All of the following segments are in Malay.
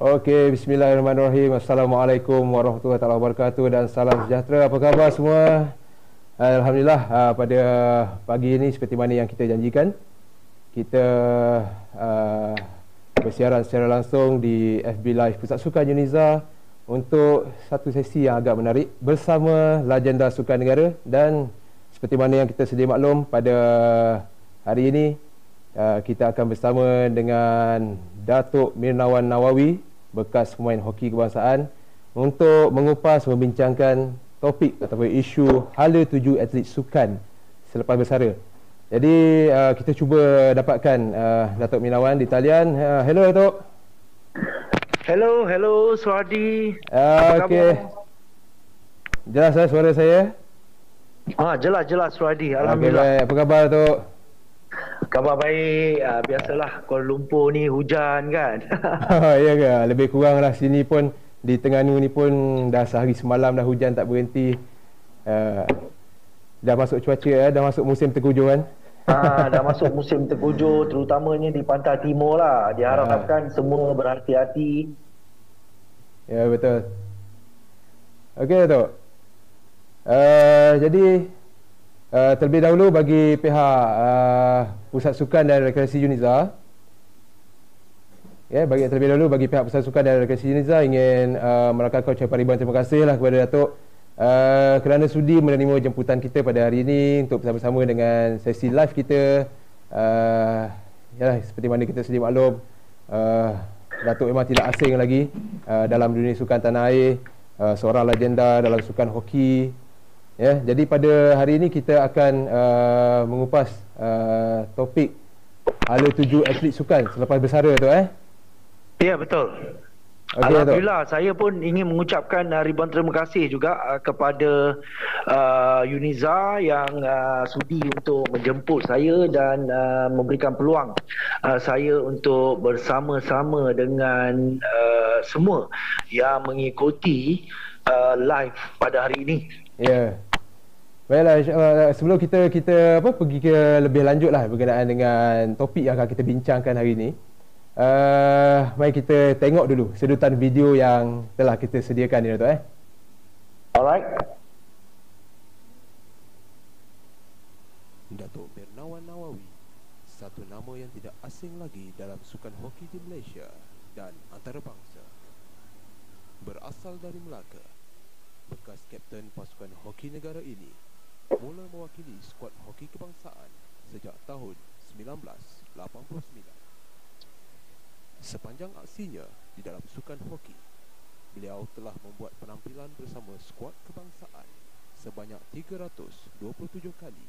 Okey, bismillahirrahmanirrahim. Assalamualaikum warahmatullahi wabarakatuh dan salam sejahtera. Apa khabar semua? Alhamdulillah, pada pagi ini seperti mana yang kita janjikan, kita uh, bersiaran secara langsung di FB Live Pusat Sukan Yuniza untuk satu sesi yang agak menarik bersama legenda sukan negara. Dan seperti mana yang kita sedia maklum, pada hari ini kita akan bersama dengan Datuk Mirnawan Nawawi, bekas pemain hoki kebangsaan, untuk mengupas, membincangkan topik ataupun isu hala tuju atlet sukan selepas bersara. Jadi kita cuba dapatkan Datuk Mirnawan di talian. Hello Datuk. Hello Suhadi. Apa Okey. khabar? Jelas suara saya? Jelas Suhadi. Okey, Alhamdulillah. baik. Apa khabar Datuk? Khabar baik. Biasalah Kuala Lumpur ni hujan kan. Ya ke? Lebih kurang lah sini pun, di Terengganu ni pun dah sehari semalam dah hujan tak berhenti. Dah masuk cuaca, dah masuk musim tengkujuh kan? Dah masuk musim tengkujuh, terutamanya di pantai timur lah. Diharapkan semua berhati-hati. Ya, betul. Okey Datuk. Jadi terlebih dahulu bagi pihak Pusat Sukan dan Rekreasi Yuniza, terlebih dahulu bagi pihak Pusat Sukan dan Rekreasi Yuniza ingin merakamkan ucapan ribuan terima kasih lah kepada Datuk kerana sudi menerima jemputan kita pada hari ini untuk bersama-sama dengan sesi live kita. Seperti mana kita sedia maklum, Datuk memang tidak asing lagi dalam dunia sukan tanah air, seorang legenda dalam sukan hoki. Jadi pada hari ini kita akan mengupas topik hala tuju atlet sukan selepas bersara tu. Ya, betul. Okay, Alhamdulillah, saya pun ingin mengucapkan ribuan terima kasih juga kepada Yuniza yang sudi untuk menjemput saya dan memberikan peluang saya untuk bersama-sama dengan semua yang mengikuti live pada hari ini. Ya. Baiklah, sebelum kita pergi ke lebih lanjut lah berkenaan dengan topik yang akan kita bincangkan hari ini, mari kita tengok dulu sedutan video yang telah kita sediakan ni, Datuk. Alright. Datuk Mirnawan Nawawi, satu nama yang tidak asing lagi dalam sukan hoki di Malaysia dan antarabangsa. Berasal dari Melaka, bekas kapten pasukan hoki negara ini mula mewakili skuad hoki kebangsaan sejak tahun 1989. Sepanjang aksinya di dalam sukan hoki, beliau telah membuat penampilan bersama skuad kebangsaan sebanyak 327 kali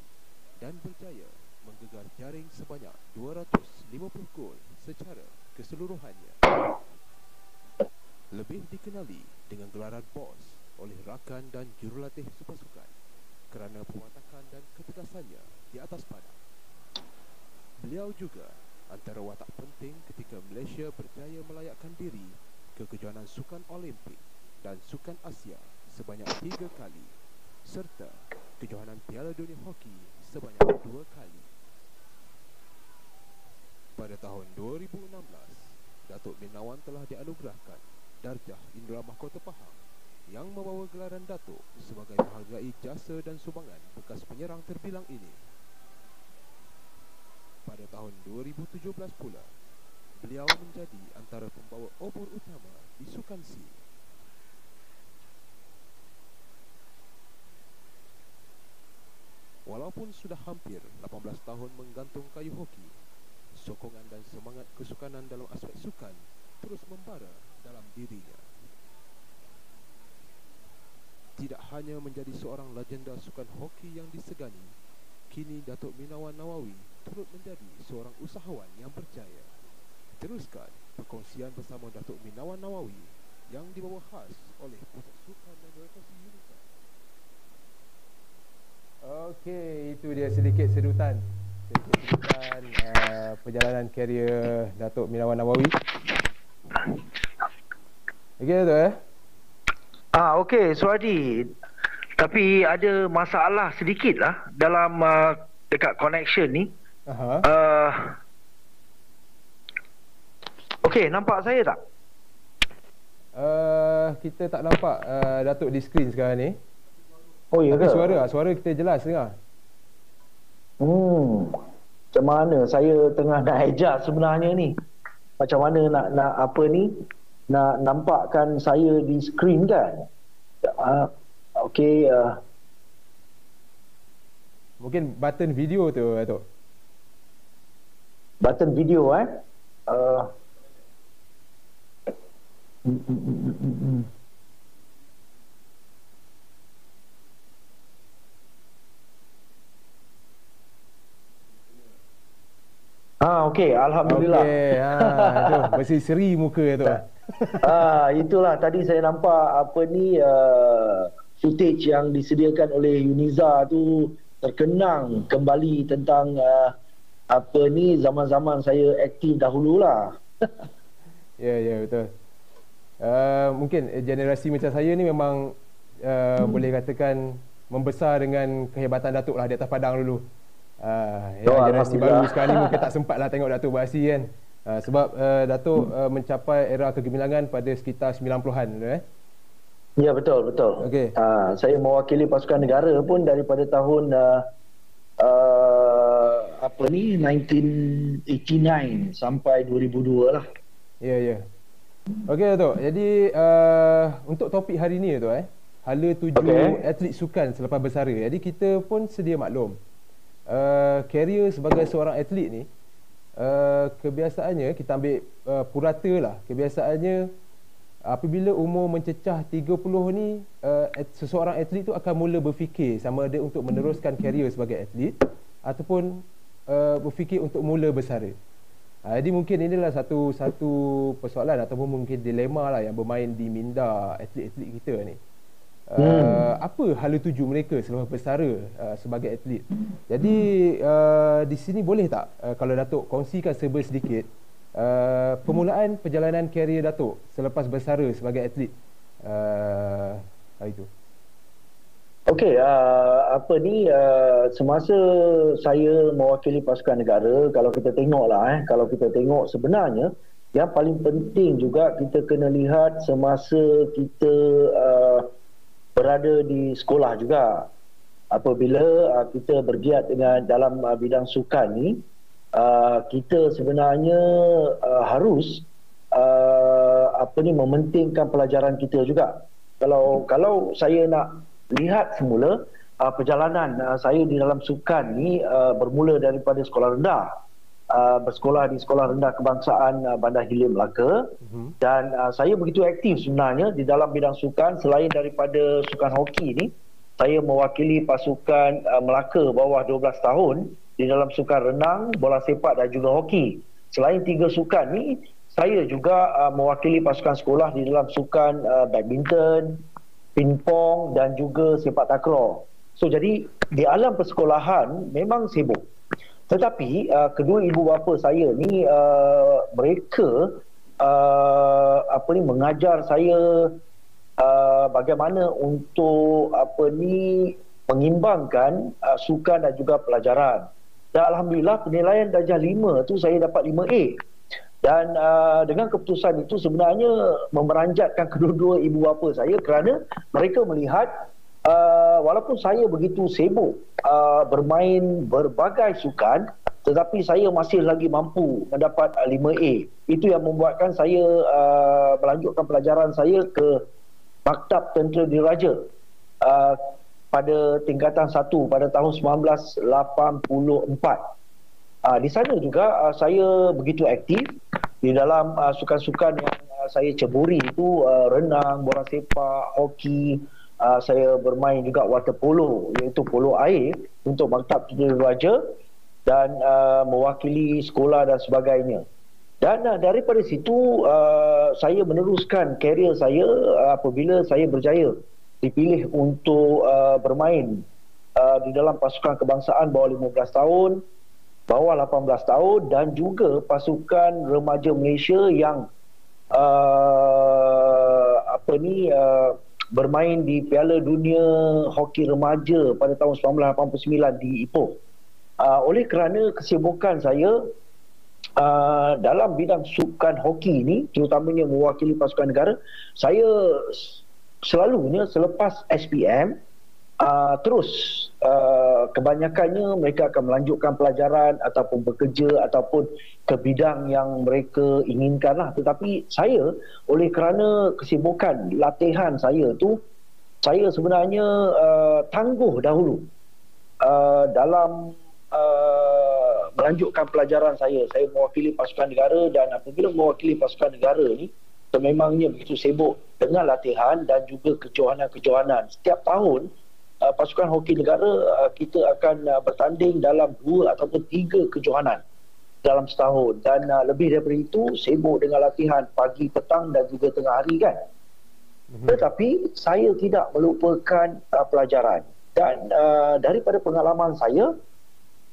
dan berjaya menggegar jaring sebanyak 250 gol secara keseluruhannya. Lebih dikenali dengan gelaran bos oleh rakan dan jurulatih sepasukan kerana perwatakan dan ketegasannya di atas padang. Beliau juga antara watak penting ketika Malaysia berjaya melayakkan diri ke kejohanan sukan Olimpik dan sukan Asia sebanyak 3 kali serta kejohanan Piala Dunia Hoki sebanyak 2 kali. Pada tahun 2016, Datuk Mirnawan telah dianugerahkan darjah Indra Mahkota Pahang yang membawa gelaran Datuk sebagai menghargai jasa dan sumbangan bekas penyerang terbilang ini. Pada tahun 2017 pula, beliau menjadi antara pembawa obor utama di Sukan C. Walaupun sudah hampir 18 tahun menggantung kayu hoki, sokongan dan semangat kesukanan dalam aspek sukan terus membara dalam dirinya. Tidak hanya menjadi seorang legenda sukan hoki yang disegani, kini Datuk Mirnawan Nawawi turut menjadi seorang usahawan yang berjaya. Teruskan perkongsian bersama Datuk Mirnawan Nawawi yang dibawa khas oleh Pusat Sukan dan Rekreasi Yuniza. Okey, itu dia sedikit sedutan perjalanan karier Datuk Mirnawan Nawawi. Okey, Datuk. Okey, Suhadi. Tapi ada masalah sedikit lah dalam dekat connection ni. Okey, nampak saya tak? Kita tak nampak Datuk di skrin sekarang ni. Oh ya Tapi ke? suara kita jelas dengar. Macam mana saya tengah nak adjust sebenarnya ni. Macam mana nak apa ni? Nak nampakkan saya di skrin kan? Okey. Mungkin button video tu Datuk. Button video okey, alhamdulillah. Okey, tu berseri muka tu. Itulah tadi saya nampak apa ni footage yang disediakan oleh Uniza tu terkenang kembali tentang apa ni zaman-zaman saya aktif dahululah. Ya, betul. Mungkin generasi macam saya ni memang boleh katakan membesar dengan kehebatan Datuk lah di atas padang dulu. Generasi baru sekarang ni mungkin tak sempat lah tengok Datuk beraksi kan. Sebab Datuk mencapai era kegemilangan pada sekitar 90-an Ya, betul. Okey. Saya mewakili pasukan negara pun daripada tahun 1989 sampai 2002 lah. Ya. Okey Datuk. Jadi untuk topik hari ni Datuk hala tuju atlet sukan selepas bersara. Jadi kita pun sedia maklum. Karier sebagai seorang atlet ni kebiasaannya kita ambil purata lah. Kebiasaannya apabila umur mencecah 30 ni seseorang atlet tu akan mula berfikir sama ada untuk meneruskan karier sebagai atlet ataupun berfikir untuk mula bersara. Jadi mungkin inilah satu persoalan ataupun mungkin dilema lah yang bermain di minda atlet-atlet kita ni. Apa hala tuju mereka selepas bersara sebagai atlet? Jadi di sini boleh tak kalau Datuk kongsikan serba sedikit permulaan perjalanan karier Datuk selepas bersara sebagai atlet hari itu? Okey, semasa saya mewakili pasukan negara, kalau kita tengok sebenarnya yang paling penting juga kita kena lihat semasa kita berada di sekolah juga. Apabila kita bergiat dengan dalam bidang sukan ni, kita sebenarnya harus mementingkan pelajaran kita juga. Kalau saya nak lihat semula perjalanan saya di dalam sukan ni bermula daripada sekolah rendah. Bersekolah di Sekolah Rendah Kebangsaan Bandar Hilir Melaka, dan saya begitu aktif sebenarnya di dalam bidang sukan. Selain daripada sukan hoki ni, saya mewakili pasukan Melaka bawah 12 tahun di dalam sukan renang, bola sepak dan juga hoki. Selain 3 sukan ni, saya juga mewakili pasukan sekolah di dalam sukan badminton, pingpong dan juga sepak takraw. So jadi di alam persekolahan memang sibuk. Tetapi kedua ibu bapa saya ni mereka mengajar saya bagaimana untuk mengimbangkan sukan dan juga pelajaran. Dan alhamdulillah penilaian darjah 5 tu saya dapat 5A. Dan dengan keputusan itu sebenarnya memeranjatkan kedua-dua ibu bapa saya kerana mereka melihat walaupun saya begitu sibuk bermain berbagai sukan, tetapi saya masih lagi mampu mendapat 5A. Itu yang membuatkan saya melanjutkan pelajaran saya ke Maktab Tentera Diraja pada tingkatan 1 pada tahun 1984. Di sana juga saya begitu aktif di dalam sukan-sukan yang saya ceburi itu renang, bola sepak, hoki. Saya bermain juga water polo, iaitu polo air untuk Maktab Tentera Diraja dan mewakili sekolah dan sebagainya. Dan daripada situ saya meneruskan karier saya apabila saya berjaya dipilih untuk bermain di dalam pasukan kebangsaan bawah 15 tahun, bawah 18 tahun dan juga pasukan remaja Malaysia yang bermain di Piala Dunia Hoki Remaja pada tahun 1989 di Ipoh. Oleh kerana kesibukan saya dalam bidang sukan hoki ni, terutamanya mewakili pasukan negara, saya selalunya selepas SPM terus kebanyakannya mereka akan melanjutkan pelajaran ataupun bekerja ataupun ke bidang yang mereka inginkan lah. Tetapi saya, oleh kerana kesibukan latihan saya tu, saya sebenarnya tangguh dahulu dalam melanjutkan pelajaran saya. Saya mewakili pasukan negara, dan apabila mewakili pasukan negara ni, sememangnya begitu sibuk dengan latihan dan juga kejohanan-kejohanan. Setiap tahun pasukan hoki negara kita akan bertanding dalam 2 ataupun 3 kejohanan dalam setahun, dan lebih daripada itu sibuk dengan latihan pagi, petang dan juga tengah hari kan. Tetapi saya tidak melupakan pelajaran, dan daripada pengalaman saya,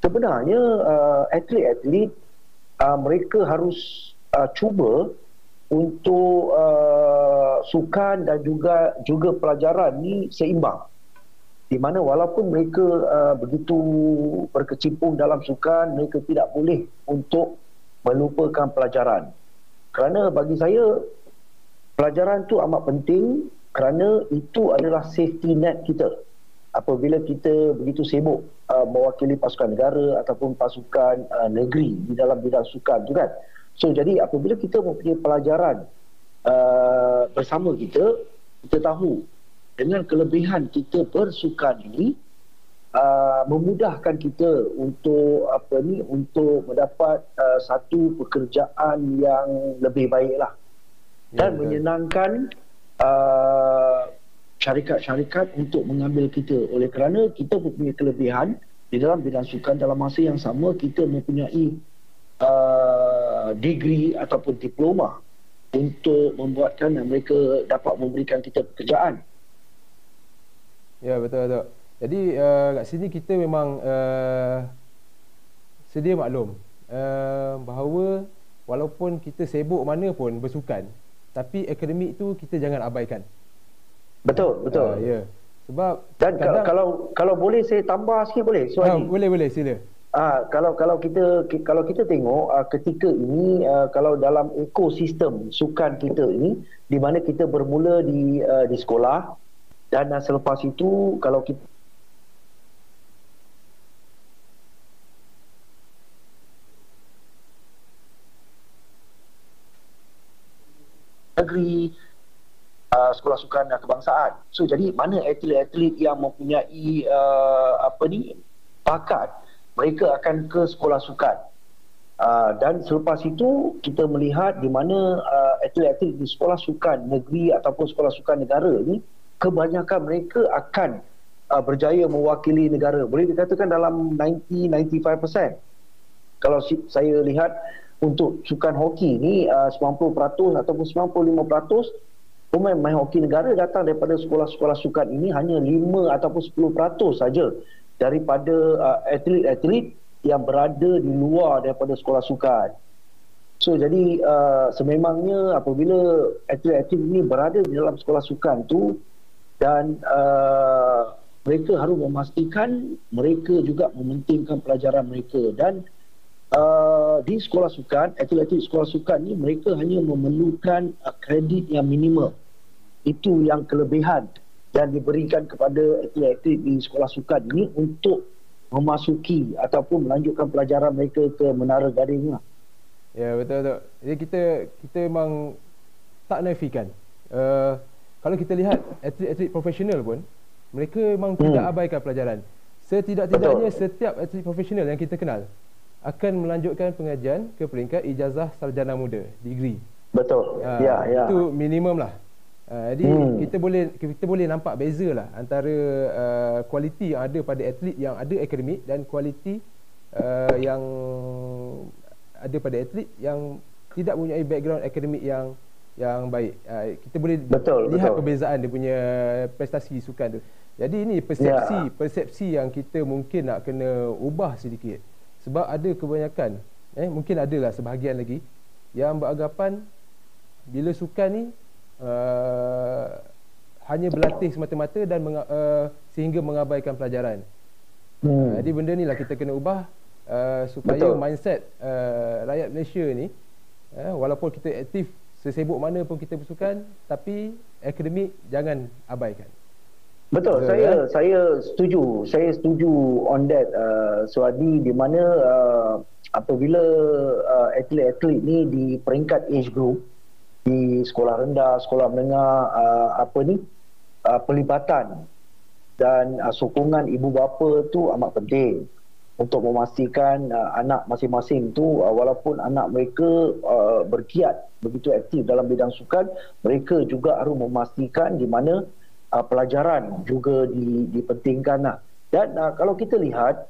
sebenarnya atlet-atlet mereka harus cuba untuk sukan dan juga pelajaran ni seimbang, di mana walaupun mereka begitu berkecimpung dalam sukan, mereka tidak boleh untuk melupakan pelajaran. Kerana bagi saya, pelajaran tu amat penting, kerana itu adalah safety net kita apabila kita begitu sibuk mewakili pasukan negara ataupun pasukan negeri di dalam bidang sukan tu kan. So jadi apabila kita mempunyai pelajaran bersama kita tahu dengan kelebihan kita bersukan ini memudahkan kita untuk untuk mendapat satu pekerjaan yang lebih baiklah, dan menyenangkan syarikat-syarikat untuk mengambil kita, oleh kerana kita mempunyai kelebihan di dalam bidang sukan. Dalam masa yang sama kita mempunyai degree ataupun diploma untuk membuatkan mereka dapat memberikan kita pekerjaan. Ya, betul. Jadi kat sini kita memang sedia maklum bahawa walaupun kita sibuk mana pun bersukan, tapi akademik tu kita jangan abaikan. Betul. Ya. Sebab dan kalau boleh saya tambah sikit boleh? Boleh sila. Kalau kita tengok ketika ini, kalau dalam ekosistem sukan kita ini, di mana kita bermula di sekolah, dan selepas itu kalau kita negeri, sekolah sukan kebangsaan. So jadi mana atlet-atlet yang mempunyai bakat, mereka akan ke sekolah sukan. Dan selepas itu kita melihat di mana atlet-atlet di sekolah sukan negeri ataupun sekolah sukan negara ni, kebanyakan mereka akan berjaya mewakili negara. Boleh dikatakan dalam 90-95%. Kalau saya lihat untuk sukan hoki ni 90% ataupun 95% pemain hoki negara datang daripada sekolah-sekolah sukan ini, hanya 5 ataupun 10% saja daripada atlet-atlet yang berada di luar daripada sekolah sukan. So jadi sememangnya apabila atlet-atlet ini berada di dalam sekolah sukan tu, dan mereka harus memastikan mereka juga mementingkan pelajaran mereka. Dan di sekolah sukan, atlet-atlet sekolah sukan ni mereka hanya memerlukan kredit yang minimum. Itu yang kelebihan yang diberikan kepada atlet-atlet di sekolah sukan ini untuk memasuki ataupun melanjutkan pelajaran mereka ke Menara Gading. Ya, betul. Jadi kita memang tak nafikan. Kalau kita lihat atlet-atlet profesional pun, mereka memang tidak abaikan pelajaran. Setidak-tidaknya setiap atlet profesional yang kita kenal akan melanjutkan pengajian ke peringkat ijazah sarjana muda, degree. Betul. Ya. Itu minimum lah. Jadi kita boleh nampak beza lah antara kualiti yang ada pada atlet yang ada akademik dan kualiti yang ada pada atlet yang tidak mempunyai background akademik yang baik. Kita boleh lihat perbezaan dia punya prestasi sukan tu. Jadi ini persepsi yang kita mungkin nak kena ubah sedikit. Sebab ada kebanyakan, mungkin adalah sebahagian lagi yang beranggapan bila sukan ni hanya berlatih semata-mata dan sehingga mengabaikan pelajaran. Jadi benda ni lah kita kena ubah. supaya Betul. mindset rakyat Malaysia ni, walaupun kita aktif sesibuk mana pun kita bersukan, tapi akademik jangan abaikan. Betul, Betul, saya setuju. Saya setuju on that, Suadi, di mana apabila atlet-atlet ni di peringkat age group di sekolah rendah, sekolah menengah, pelibatan dan sokongan ibu bapa tu amat penting untuk memastikan anak masing-masing tu, walaupun anak mereka bergiat begitu aktif dalam bidang sukan, mereka juga harus memastikan di mana pelajaran juga dipentingkan lah. Dan kalau kita lihat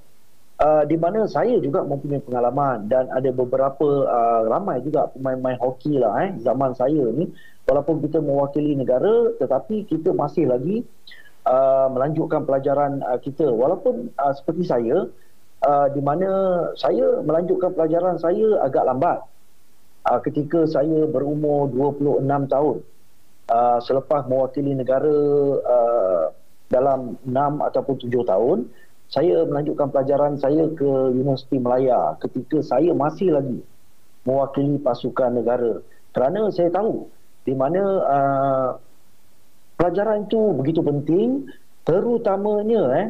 di mana saya juga mempunyai pengalaman dan ada beberapa ramai juga pemain-pemain hoki lah zaman saya ni, walaupun kita mewakili negara tetapi kita masih lagi melanjutkan pelajaran kita, walaupun seperti saya di mana saya melanjutkan pelajaran saya agak lambat ketika saya berumur 26 tahun. Selepas mewakili negara dalam 6 ataupun 7 tahun, saya melanjutkan pelajaran saya ke Universiti Melaya ketika saya masih lagi mewakili pasukan negara. Kerana saya tahu di mana pelajaran itu begitu penting, terutamanya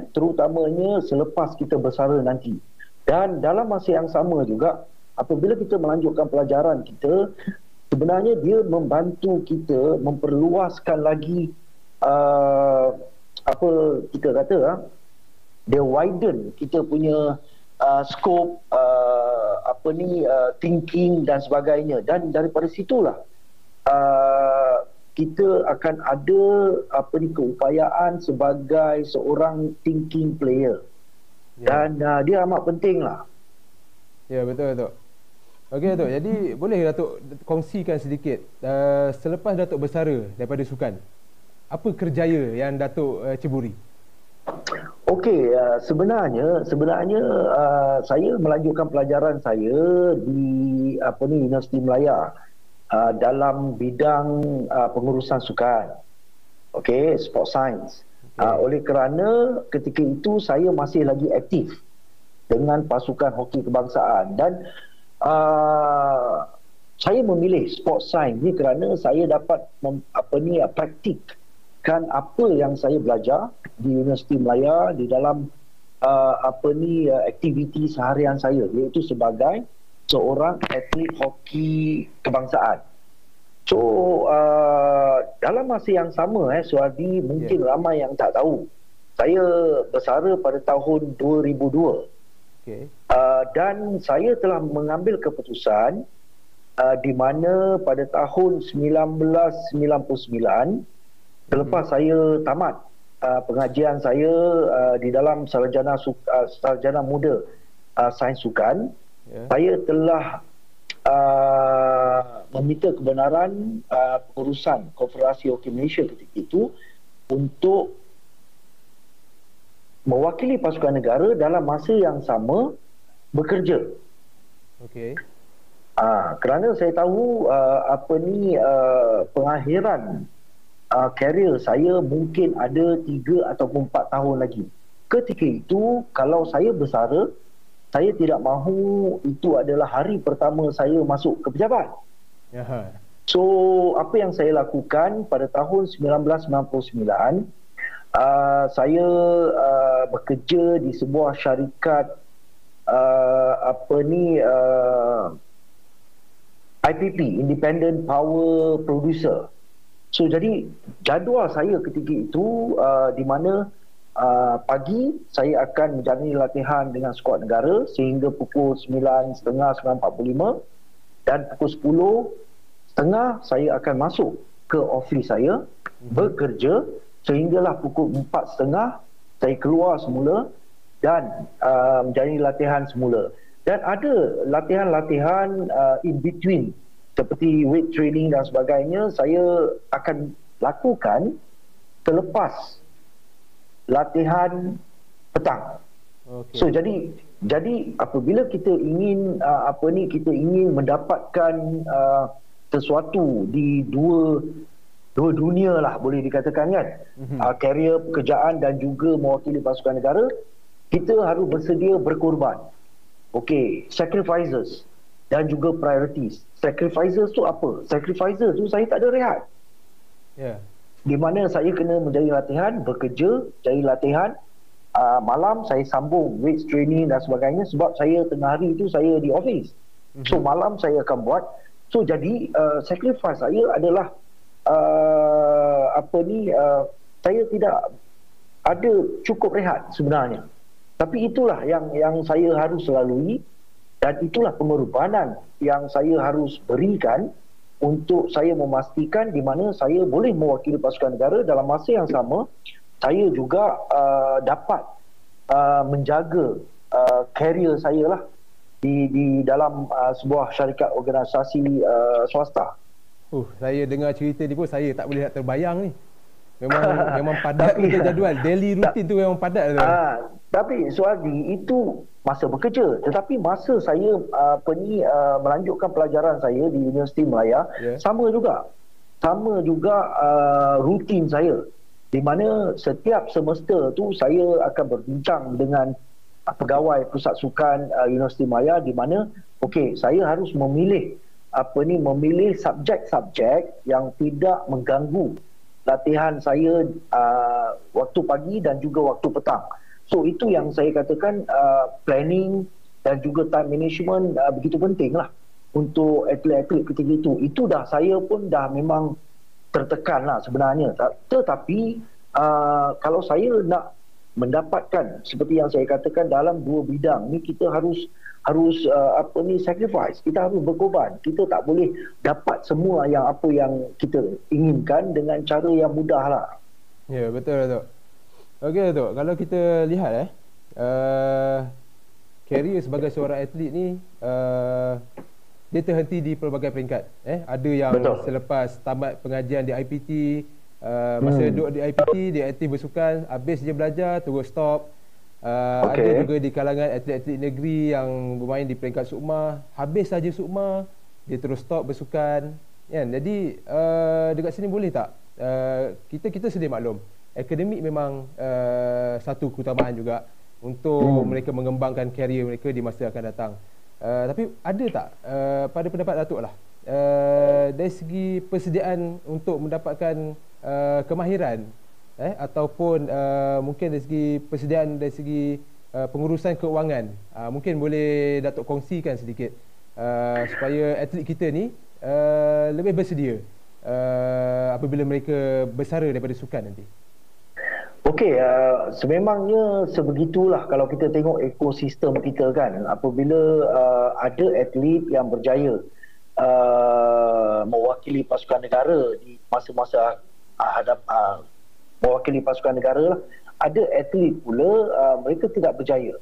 selepas kita bersara nanti. Dan dalam masa yang sama juga, apabila kita melanjutkan pelajaran kita, sebenarnya dia membantu kita memperluaskan lagi dia widen kita punya scope thinking dan sebagainya, dan daripada situlah kita akan ada keupayaan sebagai seorang thinking player. Dan dia amat penting lah. Ya, betul. Okey Datuk, jadi boleh Datuk kongsikan sedikit selepas Datuk bersara daripada sukan, apa kerjaya yang Datuk ceburi? Okey, sebenarnya saya melanjutkan pelajaran saya di Universiti Melaya dalam bidang pengurusan sukan. Okey, sport science. Oleh kerana ketika itu saya masih lagi aktif dengan pasukan hoki kebangsaan, dan saya memilih sport science ni kerana saya dapat praktikkan apa yang saya belajar di Universiti Melaya di dalam aktiviti seharian saya, iaitu sebagai seorang atlet hoki kebangsaan. So dalam masa yang sama Suadi, mungkin ramai yang tak tahu, saya bersara pada tahun 2002. Dan saya telah mengambil keputusan di mana pada tahun 1999, selepas saya tamat pengajian saya di dalam sarjana muda sains sukan, saya telah meminta kebenaran pengurusan Konfederasi Hoki Malaysia ketika itu untuk mewakili pasukan negara dalam masa yang sama bekerja. Kerana saya tahu pengakhiran karier saya mungkin ada 3 ataupun 4 tahun lagi. Ketika itu kalau saya bersara, saya tidak mahu itu adalah hari pertama saya masuk ke pejabat. So apa yang saya lakukan pada tahun 1999, saya bekerja di sebuah syarikat IPP, Independent Power Producer. So jadi jadual saya ketika itu di mana pagi saya akan menjalani latihan dengan skuad negara sehingga pukul 9.30, 9.45, dan pukul 10.30 saya akan masuk ke ofis saya bekerja sehinggalah pukul 4.30 saya keluar semula dan menjalani latihan semula. Dan ada latihan-latihan in between seperti weight training dan sebagainya saya akan lakukan selepas latihan petang. So jadi apabila kita ingin kita ingin mendapatkan sesuatu di dua dunia lah, boleh dikatakan kan, karier pekerjaan dan juga mewakili pasukan negara, kita harus bersedia berkorban. okey, sacrifices dan juga priorities. Sacrifices tu apa? Sacrifices tu saya tak ada rehat. Ya. Di mana saya kena menjadi latihan, bekerja, jadi latihan, malam saya sambung weights training dan sebagainya sebab saya tengah hari tu saya di office. So malam saya akan buat. So jadi sacrifice saya adalah saya tidak ada cukup rehat sebenarnya. Tapi itulah yang saya harus lalui dan itulah pengorbanan yang saya harus berikan untuk saya memastikan di mana saya boleh mewakili pasukan negara. Dalam masa yang sama saya juga dapat menjaga karier saya lah di dalam sebuah syarikat organisasi swasta. Saya dengar cerita ni pun saya tak boleh nak terbayang ni. Memang padat betul jadual. Daily rutin tu memang padat tu. Tapi Suhadi, itu masa bekerja. Tetapi masa saya melanjutkan pelajaran saya di Universiti Melaya, sama juga rutin saya. Di mana setiap semester tu saya akan berbincang dengan pegawai pusat sukan Universiti Melaya, di mana saya harus memilih subjek-subjek yang tidak mengganggu latihan saya waktu pagi dan juga waktu petang. So itu yang saya katakan planning dan juga time management begitu penting lah untuk atlet-atlet ketika itu. Itu dah saya pun dah memang tertekan lah sebenarnya. Tetapi kalau saya nak mendapatkan seperti yang saya katakan dalam dua bidang ni, kita harus sacrifice. Kita harus berkorban. Kita tak boleh dapat semua yang kita inginkan dengan cara yang mudah lah. Ya, betul Datuk. Okey Datuk, kalau kita lihat karier sebagai seorang atlet ni dia terhenti di pelbagai peringkat. Ada yang selepas tamat pengajian di IPT, masa duduk di IPT dia aktif bersukan, habis dia belajar terus stop. Ada juga di kalangan atlet-atlet negeri yang bermain di peringkat sukma, habis saja sukma dia terus stop bersukan, kan? Jadi dekat sini boleh tak kita sedia maklum akademik memang satu keutamaan juga untuk mereka mengembangkan karier mereka di masa akan datang. Tapi ada tak pada pendapat Datuk lah dari segi persediaan untuk mendapatkan kemahiran ataupun mungkin dari segi persediaan dari segi pengurusan keuangan, mungkin boleh Datuk kongsikan sedikit supaya atlet kita ni lebih bersedia apabila mereka bersara daripada sukan nanti. Okey, sememangnya sebegitulah kalau kita tengok ekosistem kita kan. Apabila ada atlet yang berjaya mewakili pasukan negara di masa-masa mewakili pasukan negara lah, ada atlet pula mereka tidak berjaya.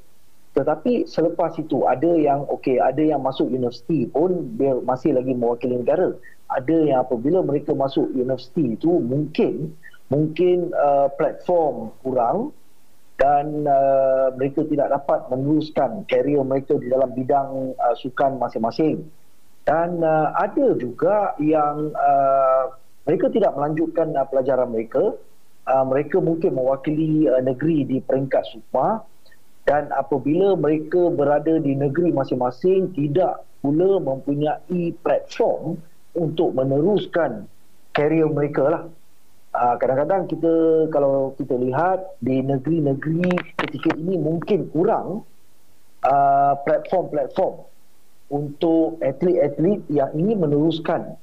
Tetapi selepas itu ada yang masuk universiti pun dia masih lagi mewakili negara. Ada yang apabila mereka masuk universiti itu mungkin platform kurang dan mereka tidak dapat meneruskan karier mereka di dalam bidang sukan masing-masing. Dan ada juga yang mereka tidak melanjutkan pelajaran mereka. Mereka mungkin mewakili negeri di peringkat sukma, dan apabila mereka berada di negeri masing-masing tidak pula mempunyai platform untuk meneruskan karier mereka lah. Kadang-kadang kalau kita lihat di negeri-negeri ketika ini mungkin kurang platform-platform untuk atlet-atlet yang ingin meneruskan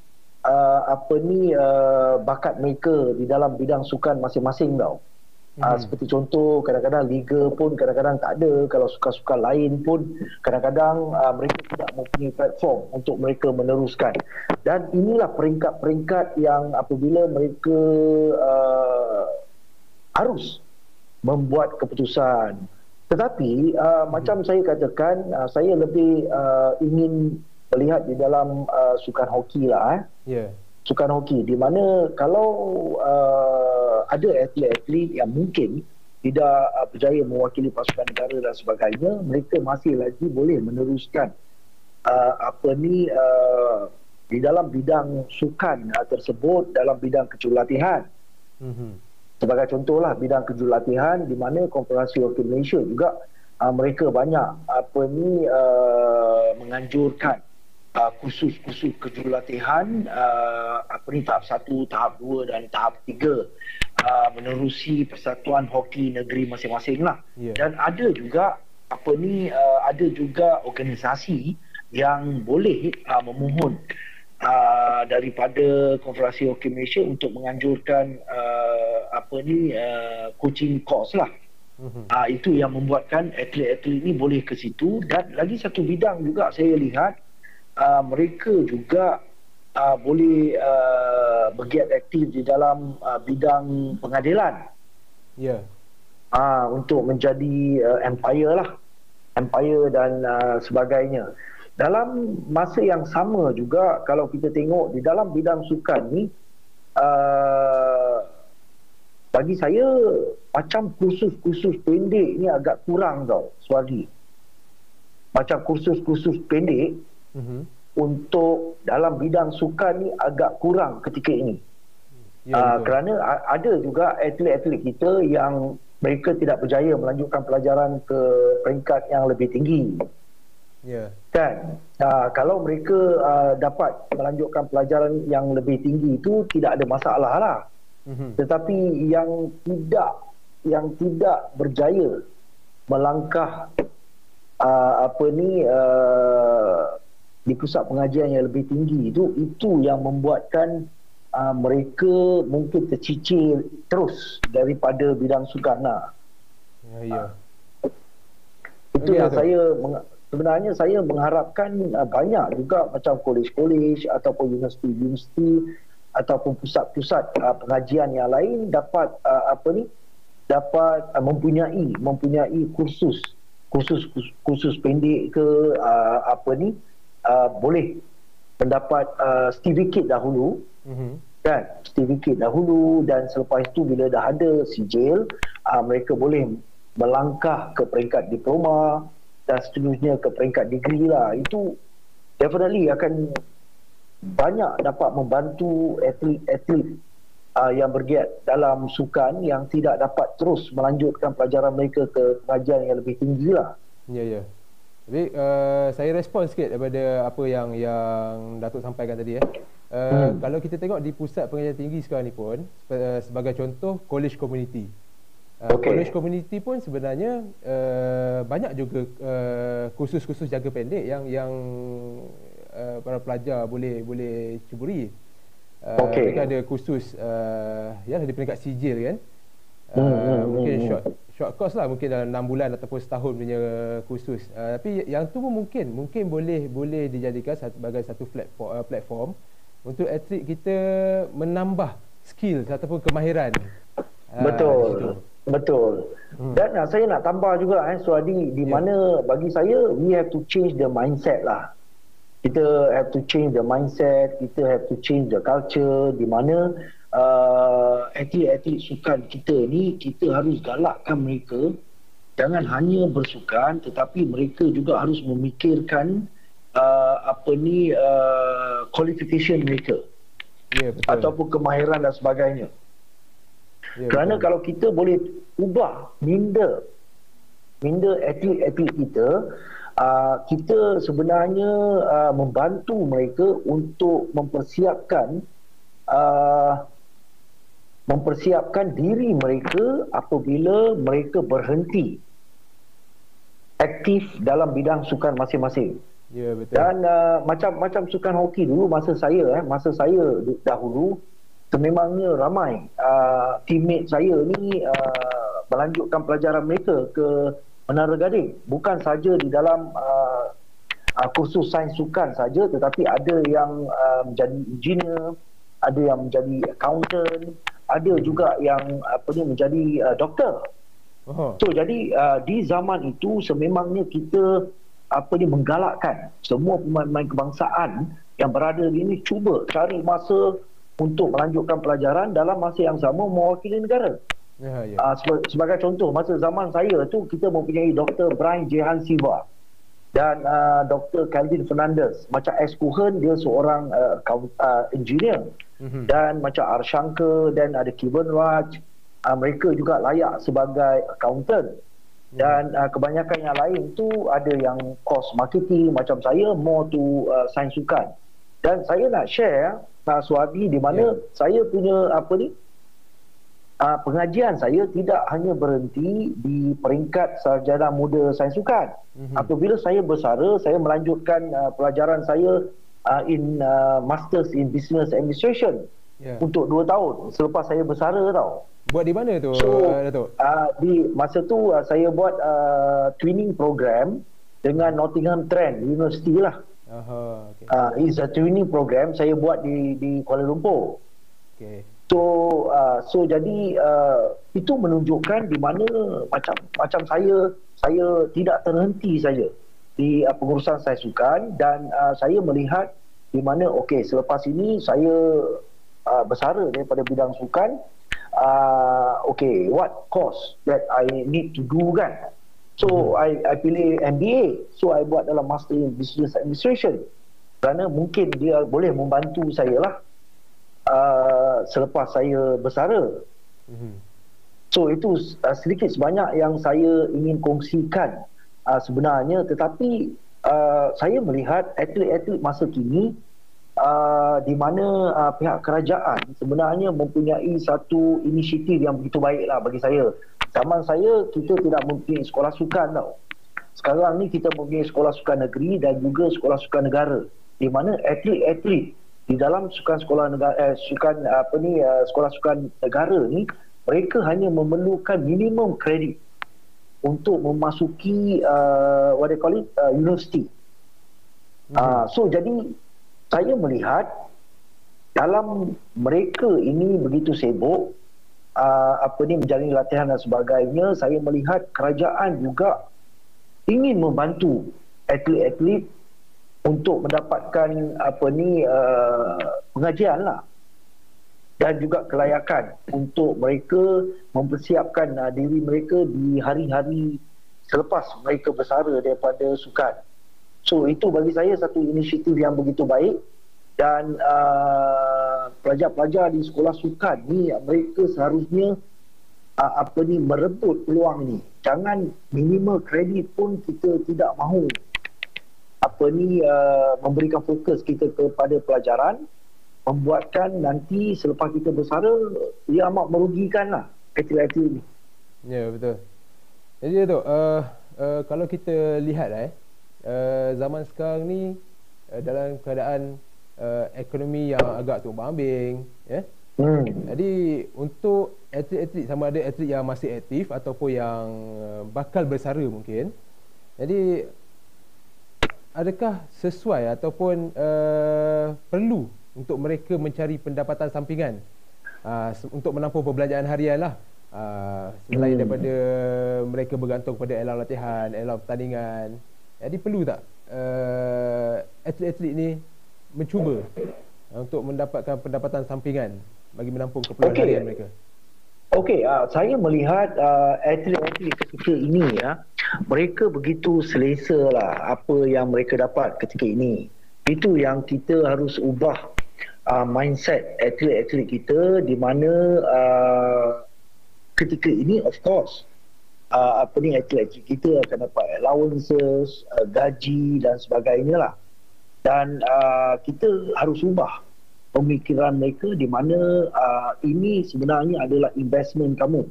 bakat mereka di dalam bidang sukan masing-masing tau. Seperti contoh, kadang-kadang liga pun kadang-kadang tak ada. Kalau sukan-sukan lain pun kadang-kadang mereka tidak mempunyai platform untuk mereka meneruskan. Dan inilah peringkat-peringkat yang apabila mereka harus membuat keputusan. Tetapi macam saya katakan, saya lebih ingin melihat di dalam sukan hoki lah. Sukan hoki di mana kalau ada atlet-atlet yang mungkin tidak berjaya mewakili pasukan negara dan sebagainya, mereka masih lagi boleh meneruskan di dalam bidang sukan tersebut dalam bidang kejurulatihan. Sebagai contohlah bidang kejurulatihan di mana Konfederasi Hoki Malaysia juga mereka banyak menganjurkan kursus-kursus kejurulatihan tahap 1, tahap 2 dan tahap 3 menerusi Persatuan Hoki Negeri masing-masing lah. Dan ada juga ada juga organisasi yang boleh memohon daripada Konfederasi Hoki Malaysia untuk menganjurkan coaching course lah. Itu yang membuatkan atlet-atlet ini boleh ke situ. Dan lagi satu bidang juga saya lihat mereka juga boleh bergiat aktif di dalam bidang pengadilan. Untuk menjadi umpire dan sebagainya. Dalam masa yang sama juga, kalau kita tengok di dalam bidang sukan ni, bagi saya macam kursus-kursus pendek ni agak kurang tau, Suardi. Macam kursus-kursus pendek untuk dalam bidang sukan ni agak kurang ketika ini. Kerana ada juga atlet-atlet kita yang mereka tidak berjaya melanjutkan pelajaran ke peringkat yang lebih tinggi. Kan? Kalau mereka dapat melanjutkan pelajaran yang lebih tinggi itu tidak ada masalah lah. Tetapi yang tidak berjaya melangkah di pusat pengajian yang lebih tinggi itu yang membuatkan mereka mungkin tercicir terus daripada bidang sukan lah. Itu yang sebenarnya saya mengharapkan banyak juga macam kolej-kolej ataupun universiti-universiti ataupun pusat-pusat pengajian yang lain dapat mempunyai kursus pendek ke boleh mendapat certificate dahulu. Kan, certificate dahulu, dan selepas itu bila dah ada sijil, mereka boleh melangkah ke peringkat diploma dan seterusnya ke peringkat degree lah. Itu definitely akan banyak dapat membantu atlet-atlet yang bergiat dalam sukan yang tidak dapat terus melanjutkan pelajaran mereka ke pengajian yang lebih tinggi lah. Jadi saya respon sikit daripada apa yang Datuk sampaikan tadi. Kalau kita tengok di pusat pengajian tinggi sekarang ni pun, sebagai contoh college community. College community pun sebenarnya banyak juga kursus-kursus jangka pendek yang para pelajar boleh cuburi. Mereka ada kursus di peringkat sijil kan. Mungkin short course lah, mungkin dalam 6 bulan ataupun setahun punya kursus. Tapi yang tu pun mungkin boleh dijadikan sebagai satu platform untuk atlet kita menambah skill ataupun kemahiran. Betul. Dan saya nak tambah juga Suadi, di mana bagi saya we have to change the mindset lah. Kita have to change the mindset, kita have to change the culture, di mana atlet-atlet sukan kita ni, kita harus galakkan mereka jangan hanya bersukan, tetapi mereka juga harus memikirkan qualification mereka, ataupun kemahiran dan sebagainya. Kerana kalau kita boleh ubah minda atlet-atlet kita, kita sebenarnya membantu mereka untuk mempersiapkan diri mereka apabila mereka berhenti aktif dalam bidang sukan masing-masing. Betul. Dan macam sukan hoki dulu, masa saya dahulu, sememangnya ramai teammate saya ni melanjutkan pelajaran mereka ke Menara Gading. Bukan saja di dalam kursus sains sukan saja, tetapi ada yang menjadi engineer, ada yang menjadi accountant, ada juga yang menjadi doktor. So jadi di zaman itu sememangnya kita menggalakkan semua pemain kebangsaan yang berada di sini cuba cari masa untuk melanjutkan pelajaran dalam masa yang sama mewakili negara. Sebagai contoh, masa zaman saya tu kita mempunyai Dr. Brian Jehan Siva dan Dr. Calvin Fernandez. Macam S. Kuhen, dia seorang engineer, dan macam Arshankar, dan ada Kevin Raj, mereka juga layak sebagai accountant. Dan kebanyakan yang lain tu ada yang course marketing, macam saya more to sains sukan. Dan saya nak share Suhabi, di mana saya punya pengajian saya tidak hanya berhenti di peringkat sarjana muda sains sukan. Apabila saya bersara, saya melanjutkan pelajaran saya in Masters in Business Administration untuk 2 tahun selepas saya bersara tau. Buat di mana tu, Datuk? Di masa tu saya buat twinning program dengan Nottingham Trent University lah. Okay. It's a twinning program saya buat di Kuala Lumpur. Okay. So jadi itu menunjukkan di mana macam saya tidak terhenti saja di pengurusan sains sukan, dan saya melihat di mana selepas ini saya bersara daripada bidang sukan. What course that I need to do kan? So I pilih MBA. So I buat dalam Master in Business Administration kerana mungkin dia boleh membantu saya lah selepas saya bersara. So itu sedikit sebanyak yang saya ingin kongsikan sebenarnya. Tetapi saya melihat atlet-atlet masa kini di mana pihak kerajaan sebenarnya mempunyai satu inisiatif yang begitu baik lah bagi saya. Zaman saya, kita tidak mempunyai sekolah sukan tau. Sekarang ni kita mempunyai sekolah sukan negeri dan juga sekolah sukan negara, di mana atlet-atlet di dalam sekolah sukan negara ni, mereka hanya memerlukan minimum kredit untuk memasuki universiti. So jadi saya melihat dalam mereka ini begitu sibuk menjalani latihan dan sebagainya, saya melihat kerajaan juga ingin membantu atlet-atlet untuk mendapatkan pengajian lah, dan juga kelayakan untuk mereka mempersiapkan diri mereka di hari-hari selepas mereka bersara daripada sukan. So itu bagi saya satu inisiatif yang begitu baik, dan pelajar-pelajar di sekolah sukan ni mereka seharusnya merebut peluang ni. Jangan minimal kredit pun kita tidak mahu memberikan fokus kita kepada pelajaran, membuatkan nanti selepas kita bersara ia amat merugikan lah atlet-atlet ni. Ya, betul. Jadi Datuk, kalau kita lihat zaman sekarang ni dalam keadaan ekonomi yang agak tumbang-ambing, jadi untuk atlet-atlet, sama ada atlet yang masih aktif ataupun yang bakal bersara mungkin, jadi adakah sesuai ataupun perlu untuk mereka mencari pendapatan sampingan untuk menampung perbelanjaan harian lah, selain daripada mereka bergantung pada alam latihan, alam pertandingan? Jadi perlu tak atlet-atlet ni mencuba untuk mendapatkan pendapatan sampingan bagi menampung keperluan harian mereka? Saya melihat atlet-atlet ketika ini mereka begitu selesa lah apa yang mereka dapat ketika ini. Itu yang kita harus ubah mindset atlet-atlet kita, di mana ketika ini of course atlet-atlet kita akan dapat allowances, gaji dan sebagainya lah. Dan kita harus ubah pemikiran mereka, di mana ini sebenarnya adalah investment kamu.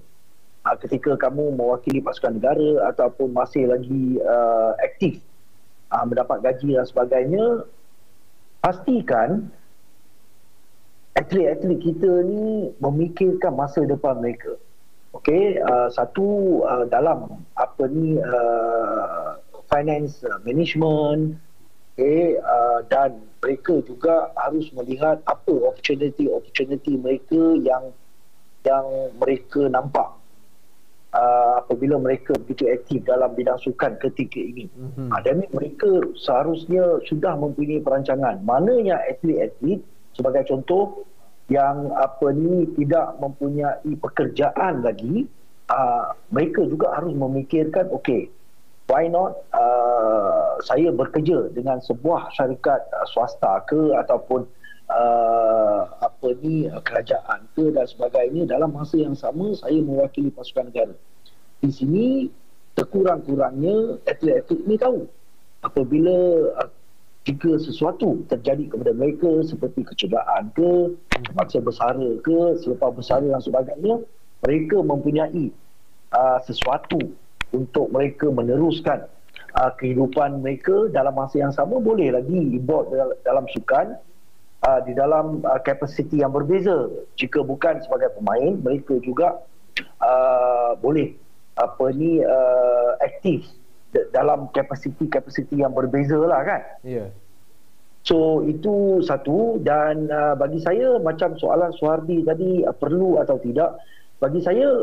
Ketika kamu mewakili pasukan negara ataupun masih lagi aktif mendapat gaji dan sebagainya, pastikan atlet-atlet kita ni memikirkan masa depan mereka. Satu dalam finance management, dan mereka juga harus melihat apa opportunity mereka yang mereka nampak apabila mereka begitu aktif dalam bidang sukan ketika ini. Dan mereka seharusnya sudah mempunyai perancangan. Mana yang atlet-atlet sebagai contoh yang tidak mempunyai pekerjaan lagi, mereka juga harus memikirkan, why not saya bekerja dengan sebuah syarikat swasta ke ataupun kerajaan ke dan sebagainya, dalam masa yang sama saya mewakili pasukan negara. Di sini sekurang-kurangnya atlet-atlet ini tahu apabila jika sesuatu terjadi kepada mereka seperti kecederaan ke, terpaksa bersara ke, selepas bersara dan sebagainya, mereka mempunyai sesuatu untuk mereka meneruskan kehidupan mereka dalam masa yang sama, boleh lagi involved dalam sukan di dalam kapasiti yang berbeza. Jika bukan sebagai pemain, mereka juga boleh aktif dalam kapasiti yang berbeza lah kan. Ya. Yeah. So itu satu. Dan bagi saya, macam soalan Suhardi tadi, perlu atau tidak, bagi saya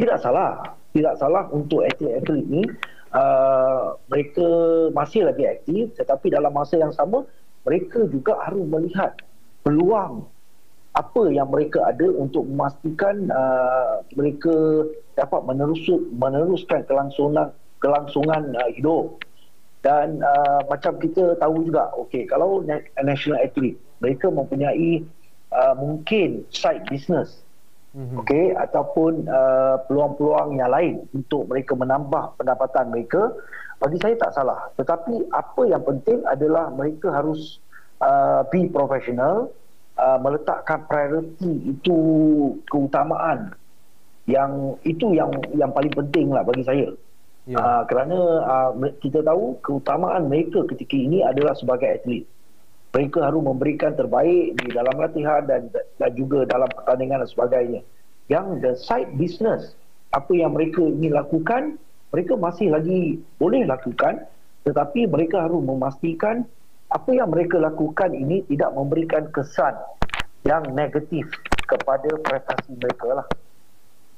tidak salah untuk atlet-atlet ini. Mereka masih lagi aktif, tetapi dalam masa yang sama mereka juga harus melihat peluang apa yang mereka ada untuk memastikan mereka dapat meneruskan kelangsungan hidup. Dan macam kita tahu juga, okey, kalau national athlete, mereka mempunyai mungkin side business, okey, ataupun peluang-peluang yang lain untuk mereka menambah pendapatan mereka. Bagi saya tak salah, tetapi apa yang penting adalah mereka harus be professional, meletakkan prioriti, itu keutamaan yang paling penting lah bagi saya. Yeah. Kerana kita tahu keutamaan mereka ketika ini adalah sebagai atlet. Mereka harus memberikan terbaik di dalam latihan dan juga dalam pertandingan dan sebagainya. Yang the side business, apa yang mereka ingin lakukan, mereka masih lagi boleh lakukan, tetapi mereka harus memastikan apa yang mereka lakukan ini tidak memberikan kesan yang negatif kepada prestasi mereka lah.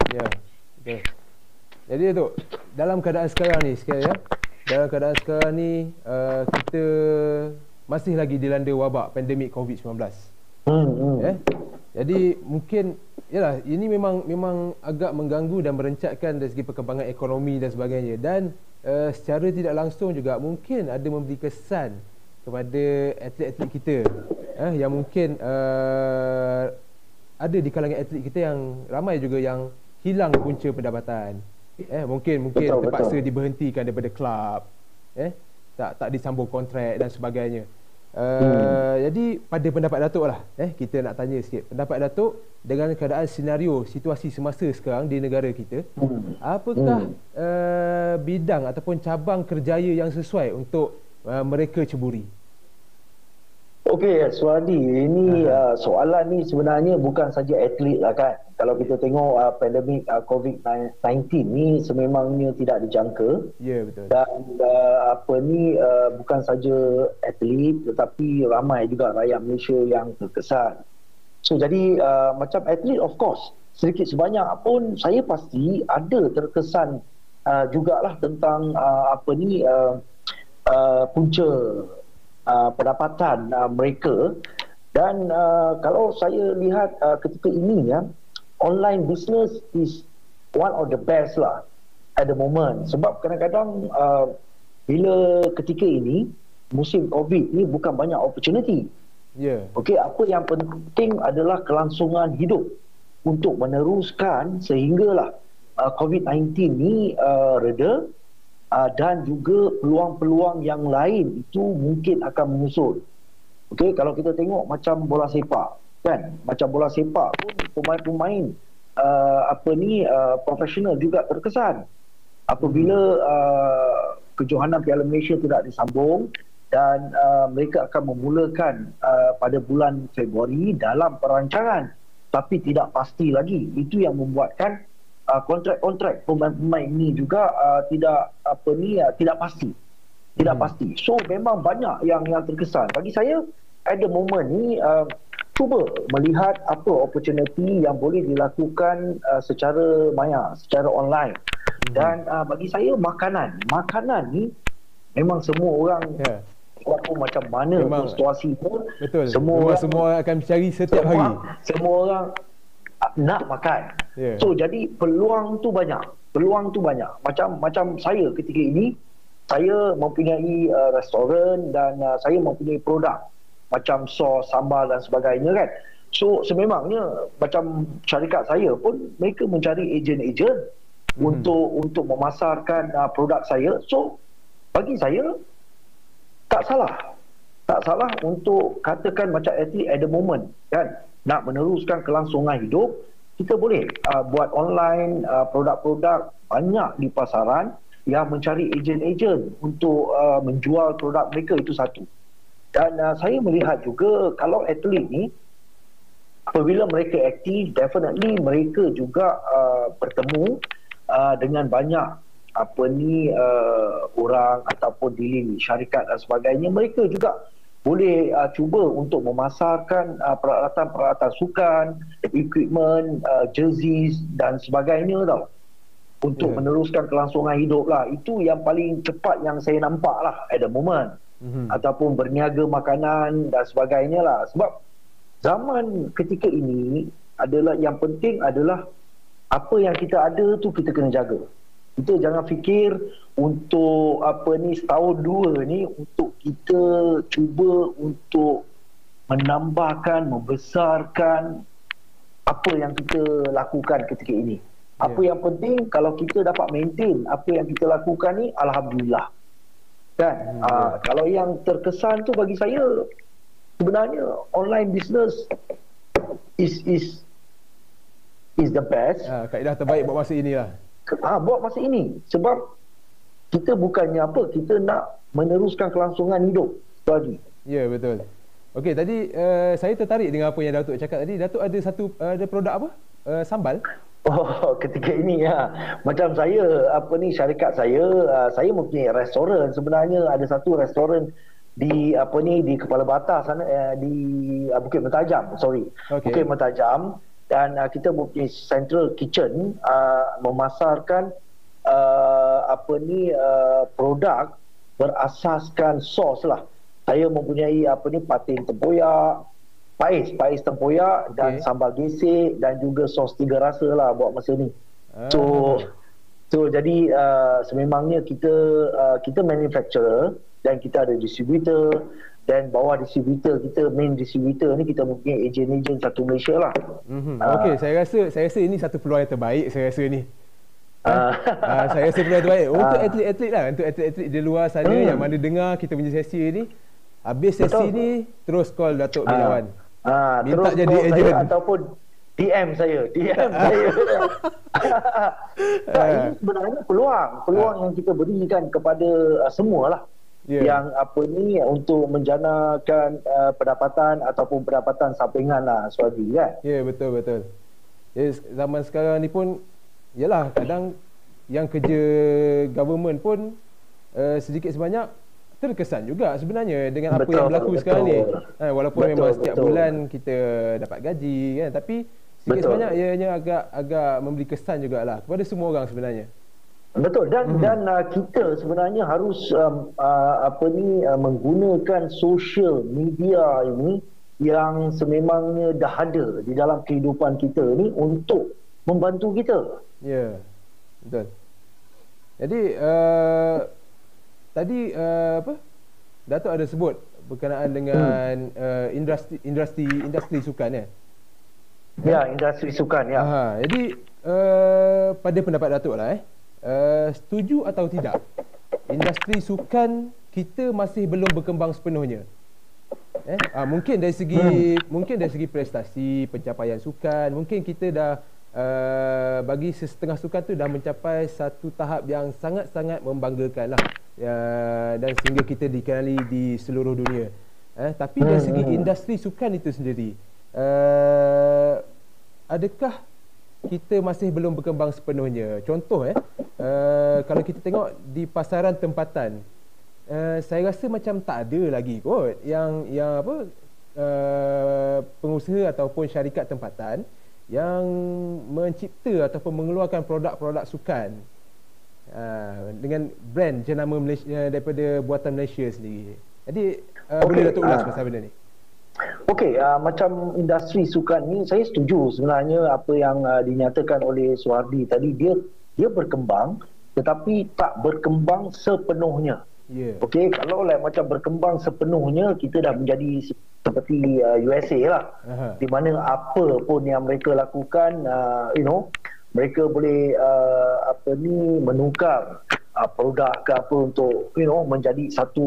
Ya, okay. Jadi tu, dalam keadaan sekarang ni, kita masih lagi dilanda wabak pandemik COVID-19. Jadi mungkin yalah, ini memang agak mengganggu dan merencatkan dari segi perkembangan ekonomi dan sebagainya, dan secara tidak langsung juga mungkin ada memberi kesan kepada atlet-atlet kita yang mungkin ada di kalangan atlet kita yang ramai juga yang hilang punca pendapatan. Mungkin terpaksa diberhentikan daripada kelab, tak disambung kontrak dan sebagainya. Jadi pada pendapat Datuk lah, kita nak tanya sikit pendapat Datuk dengan keadaan senario situasi semasa sekarang di negara kita. Apakah bidang ataupun cabang kerjaya yang sesuai untuk mereka ceburi? Okey, Suhadi, ini soalan ni sebenarnya bukan saja atlet lah kan. Kalau kita tengok pandemik COVID-19 ni sememangnya tidak dijangka. Ya, betul. Dan bukan saja atlet, tetapi ramai juga rakyat Malaysia yang terkesan. So jadi macam atlet, of course, sedikit sebanyak pun saya pasti ada terkesan jugalah tentang punca pendapatan mereka. Dan kalau saya lihat ketika ini online business is one of the best lah at the moment. Sebab kadang-kadang bila ketika ini musim COVID ni bukan banyak opportunity. Okey, apa yang penting adalah kelangsungan hidup untuk meneruskan sehinggalah COVID-19 ni reda. Dan juga peluang-peluang yang lain itu mungkin akan menyusul. Okey, kalau kita tengok macam bola sepak kan, macam bola sepak pun pemain-pemain profesional juga terkesan apabila kejohanan Piala Malaysia tidak disambung, dan mereka akan memulakan pada bulan Februari dalam perancangan tapi tidak pasti lagi. Itu yang membuatkan kontrak-kontrak pemain ini juga tidak pasti. So memang banyak yang terkesan. Bagi saya at the moment ni cuba melihat apa opportunity yang boleh dilakukan secara maya, secara online. Dan bagi saya makanan ni memang semua orang walaupun macam mana pun situasi pun, betul, semua orang akan mencari setiap hari. Semua orang nak makan. So jadi peluang tu banyak. Macam saya ketika ini, saya mempunyai restoran dan saya mempunyai produk macam sos, sambal dan sebagainya kan. So sememangnya macam syarikat saya pun mereka mencari ejen-ejen untuk memasarkan produk saya. So bagi saya tak salah untuk katakan macam atlet at the moment kan, nak meneruskan kelangsungan hidup, kita boleh buat online produk-produk banyak di pasaran yang mencari ejen-ejen untuk menjual produk mereka, itu satu. Dan saya melihat juga kalau atlet ni apabila mereka aktif, definitely mereka juga bertemu dengan banyak orang ataupun dealing syarikat dan sebagainya. Mereka juga boleh cuba untuk memasarkan peralatan-peralatan sukan, equipment, jerseys dan sebagainya tau, untuk meneruskan kelangsungan hidup lah. Itu yang paling cepat yang saya nampak lah at the moment. Ataupun berniaga makanan dan sebagainya lah. Sebab zaman ketika ini adalah yang penting adalah apa yang kita ada tu kita kena jaga. Kita jangan fikir untuk setahun dua ni untuk kita cuba untuk menambahkan, membesarkan apa yang kita lakukan ketika ini. Apa yang penting kalau kita dapat maintain apa yang kita lakukan ni, alhamdulillah. Kan? Kalau yang terkesan tu bagi saya sebenarnya online business is the best. Kaedah terbaik buat masa inilah. Buat masa ini. Sebab kita bukannya kita nak meneruskan kelangsungan hidup lagi. Ya, betul. Okey, tadi saya tertarik dengan apa yang Datuk cakap tadi. Datuk ada produk apa? Sambal? Ketika ini macam saya syarikat saya mempunyai restoran. Sebenarnya ada satu restoran di di Kepala Batah sana, di Bukit Mentajam, Bukit Mentajam. Dan kita mempunyai central kitchen memasarkan produk berasaskan sos lah. Saya mempunyai patin tempoyak, pais tempoyak dan sambal gesek dan juga sos 3 rasa lah buat masa ni. So jadi sememangnya kita manufacturer dan kita ada distributor, dan bawah distributor kita, main distributor ni kita mempunyai ejen-ejen satu Malaysia lah. Okey, saya rasa ini satu peluang yang terbaik saya rasa ni. Saya rasa peluang terbaik untuk atlet-atlet lah, untuk atlet-atlet di luar sana yang mana dengar kita punya sesi ni, habis sesi ni terus call Datuk bin Awan. Minta terus jadi ejen ataupun DM saya. Ini sebenarnya peluang yang kita berikan kepada semualah. Yang untuk menjanakan pendapatan ataupun pendapatan sampingan lah Suhadi kan. Ya, betul. Zaman sekarang ni pun yalah, kadang yang kerja government pun sedikit sebanyak terkesan juga sebenarnya dengan apa yang berlaku sekarang ni. Walaupun memang setiap bulan kita dapat gaji kan, tapi sedikit sebanyak ianya agak memberi kesan jugalah kepada semua orang sebenarnya. Betul. Dan kita sebenarnya harus menggunakan social media ini yang sememangnya dah ada di dalam kehidupan kita ni untuk membantu kita. Ya, betul. Jadi tadi Datuk ada sebut berkenaan dengan industri sukan ya. Ya, industri sukan ya. Jadi pada pendapat Datuk lah setuju atau tidak, industri sukan kita masih belum berkembang sepenuhnya. Mungkin dari segi prestasi, pencapaian sukan, mungkin kita dah bagi setengah sukan tu dah mencapai satu tahap yang sangat-sangat membanggakan lah, dan sehingga kita dikenali di seluruh dunia. Tapi dari segi industri sukan itu sendiri, adakah kita masih belum berkembang sepenuhnya? Contoh kalau kita tengok di pasaran tempatan, saya rasa macam tak ada lagi kot yang pengusaha ataupun syarikat tempatan yang mencipta ataupun mengeluarkan produk-produk sukan dengan brand jenama Malaysia, daripada buatan Malaysia sendiri. Jadi boleh Datuk ulas pasal benda ni? Okey, macam industri sukan ni saya setuju sebenarnya apa yang dinyatakan oleh Suhardi tadi. Dia berkembang tetapi tak berkembang sepenuhnya. Okey, kalau macam berkembang sepenuhnya, kita dah menjadi seperti USA lah. Di mana apa pun yang mereka lakukan, mereka boleh menukar produk ke apa untuk menjadi satu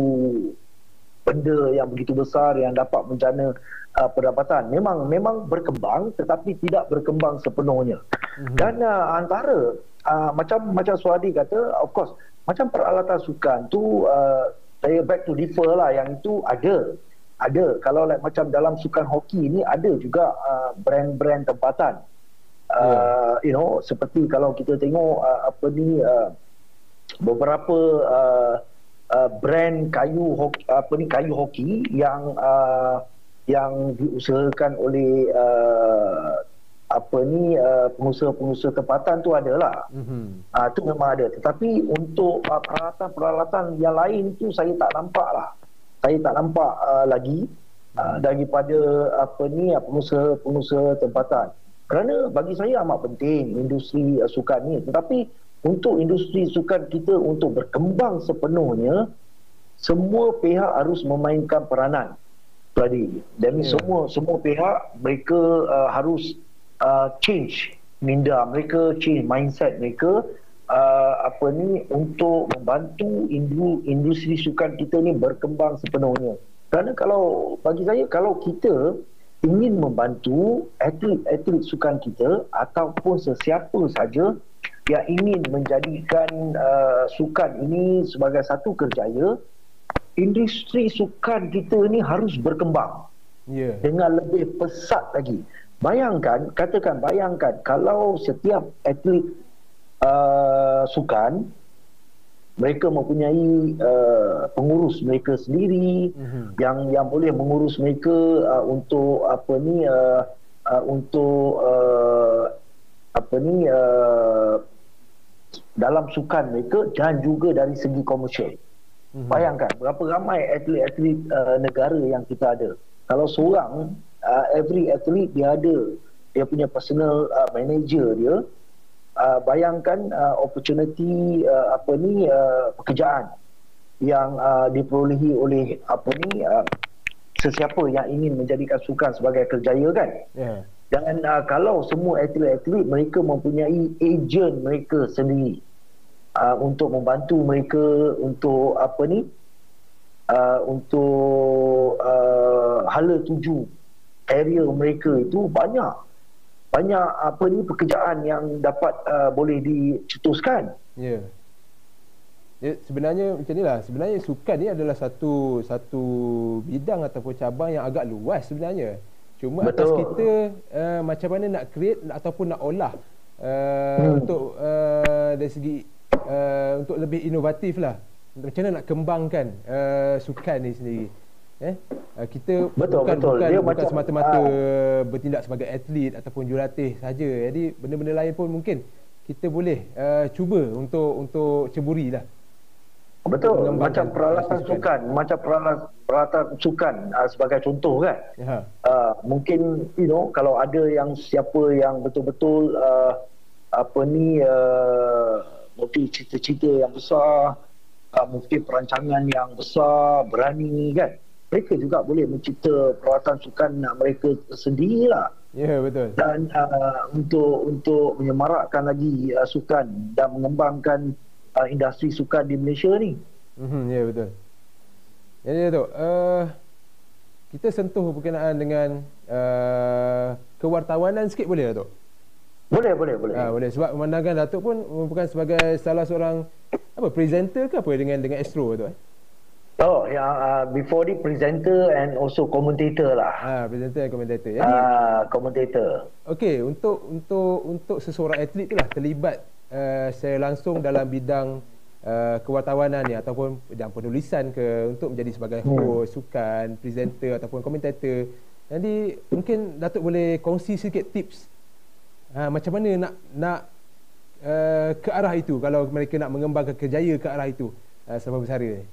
benda yang begitu besar yang dapat menjana pendapatan. Memang berkembang tetapi tidak berkembang sepenuhnya. Dan antara macam Suhadi kata, of course macam peralatan sukan tu saya back to differ lah, yang itu ada kalau like macam dalam sukan hoki ni ada juga brand-brand tempatan. Seperti kalau kita tengok beberapa brand kayu hoki yang diusahakan oleh pengusaha-pengusaha tempatan tu adalah. Tu memang ada. Tetapi untuk peralatan yang lain tu saya tak nampak lah. Saya tak nampak lagi daripada pengusaha-pengusaha tempatan. Kerana bagi saya amat penting industri sukan ni. Tetapi untuk industri sukan kita untuk berkembang sepenuhnya, semua pihak harus memainkan peranan. Tadi. Dan semua pihak mereka harus change minda mereka, change mindset mereka untuk membantu industri sukan kita ni berkembang sepenuhnya. Kerana kalau bagi saya, kalau kita ingin membantu atlet-atlet sukan kita ataupun sesiapa saja yang ingin menjadikan sukan ini sebagai satu kerjaya, industri sukan kita ni harus berkembang dengan lebih pesat lagi. Bayangkan kalau setiap atlet sukan mereka mempunyai pengurus mereka sendiri yang boleh mengurus mereka dalam sukan mereka dan juga dari segi komersial. Bayangkan berapa ramai atlet-atlet negara yang kita ada. Kalau seorang, every atlet dia ada dia punya personal manager dia. Bayangkan opportunity pekerjaan yang diperolehi oleh sesiapa yang ingin menjadikan sukan sebagai kerjaya kan. Dan kalau semua atlet-atlet mereka mempunyai ejen mereka sendiri untuk membantu mereka untuk hala tuju area mereka, itu banyak pekerjaan yang dapat boleh dicetuskan. Sebenarnya macam inilah. Sebenarnya sukan ni adalah satu bidang ataupun cabang yang agak luas sebenarnya. Cuma atas kita macam mana nak create ataupun nak olah untuk dari segi untuk lebih inovatif lah. Macam mana nak kembangkan sukan ni sendiri. Kita bukan semata-mata bertindak sebagai atlet ataupun jurulatih saja. Jadi benda-benda lain pun mungkin kita boleh cuba untuk ceburi lah. Betul, macam peralatan sukan, sebagai contoh kan. Mungkin kalau ada yang siapa yang betul-betul mungkin cita-cita yang besar, mungkin perancangan yang besar, berani kan, mereka juga boleh mencipta peralatan sukan mereka sendirilah. Betul. Dan untuk menyemarakkan lagi sukan dan mengembangkan industri sukan di Malaysia ni. Betul. Jadi Datuk, kita sentuh berkenaan dengan kewartawanan sikit boleh Datuk? Boleh. Boleh, sebab memandangkan Datuk pun merupakan sebagai salah seorang presenter ke apa dengan Astro tu before the presenter and also commentator lah. Presenter dan commentator. Jadi commentator. Okey, untuk seseorang atlet tu lah terlibat secara langsung dalam bidang kewartawanan ni ataupun bidang penulisan untuk menjadi sebagai host sukan, presenter ataupun komentator. Jadi mungkin Datuk boleh kongsi sikit tips macam mana nak ke arah itu kalau mereka nak mengembangkan kerjaya ke arah itu selama bersara ni.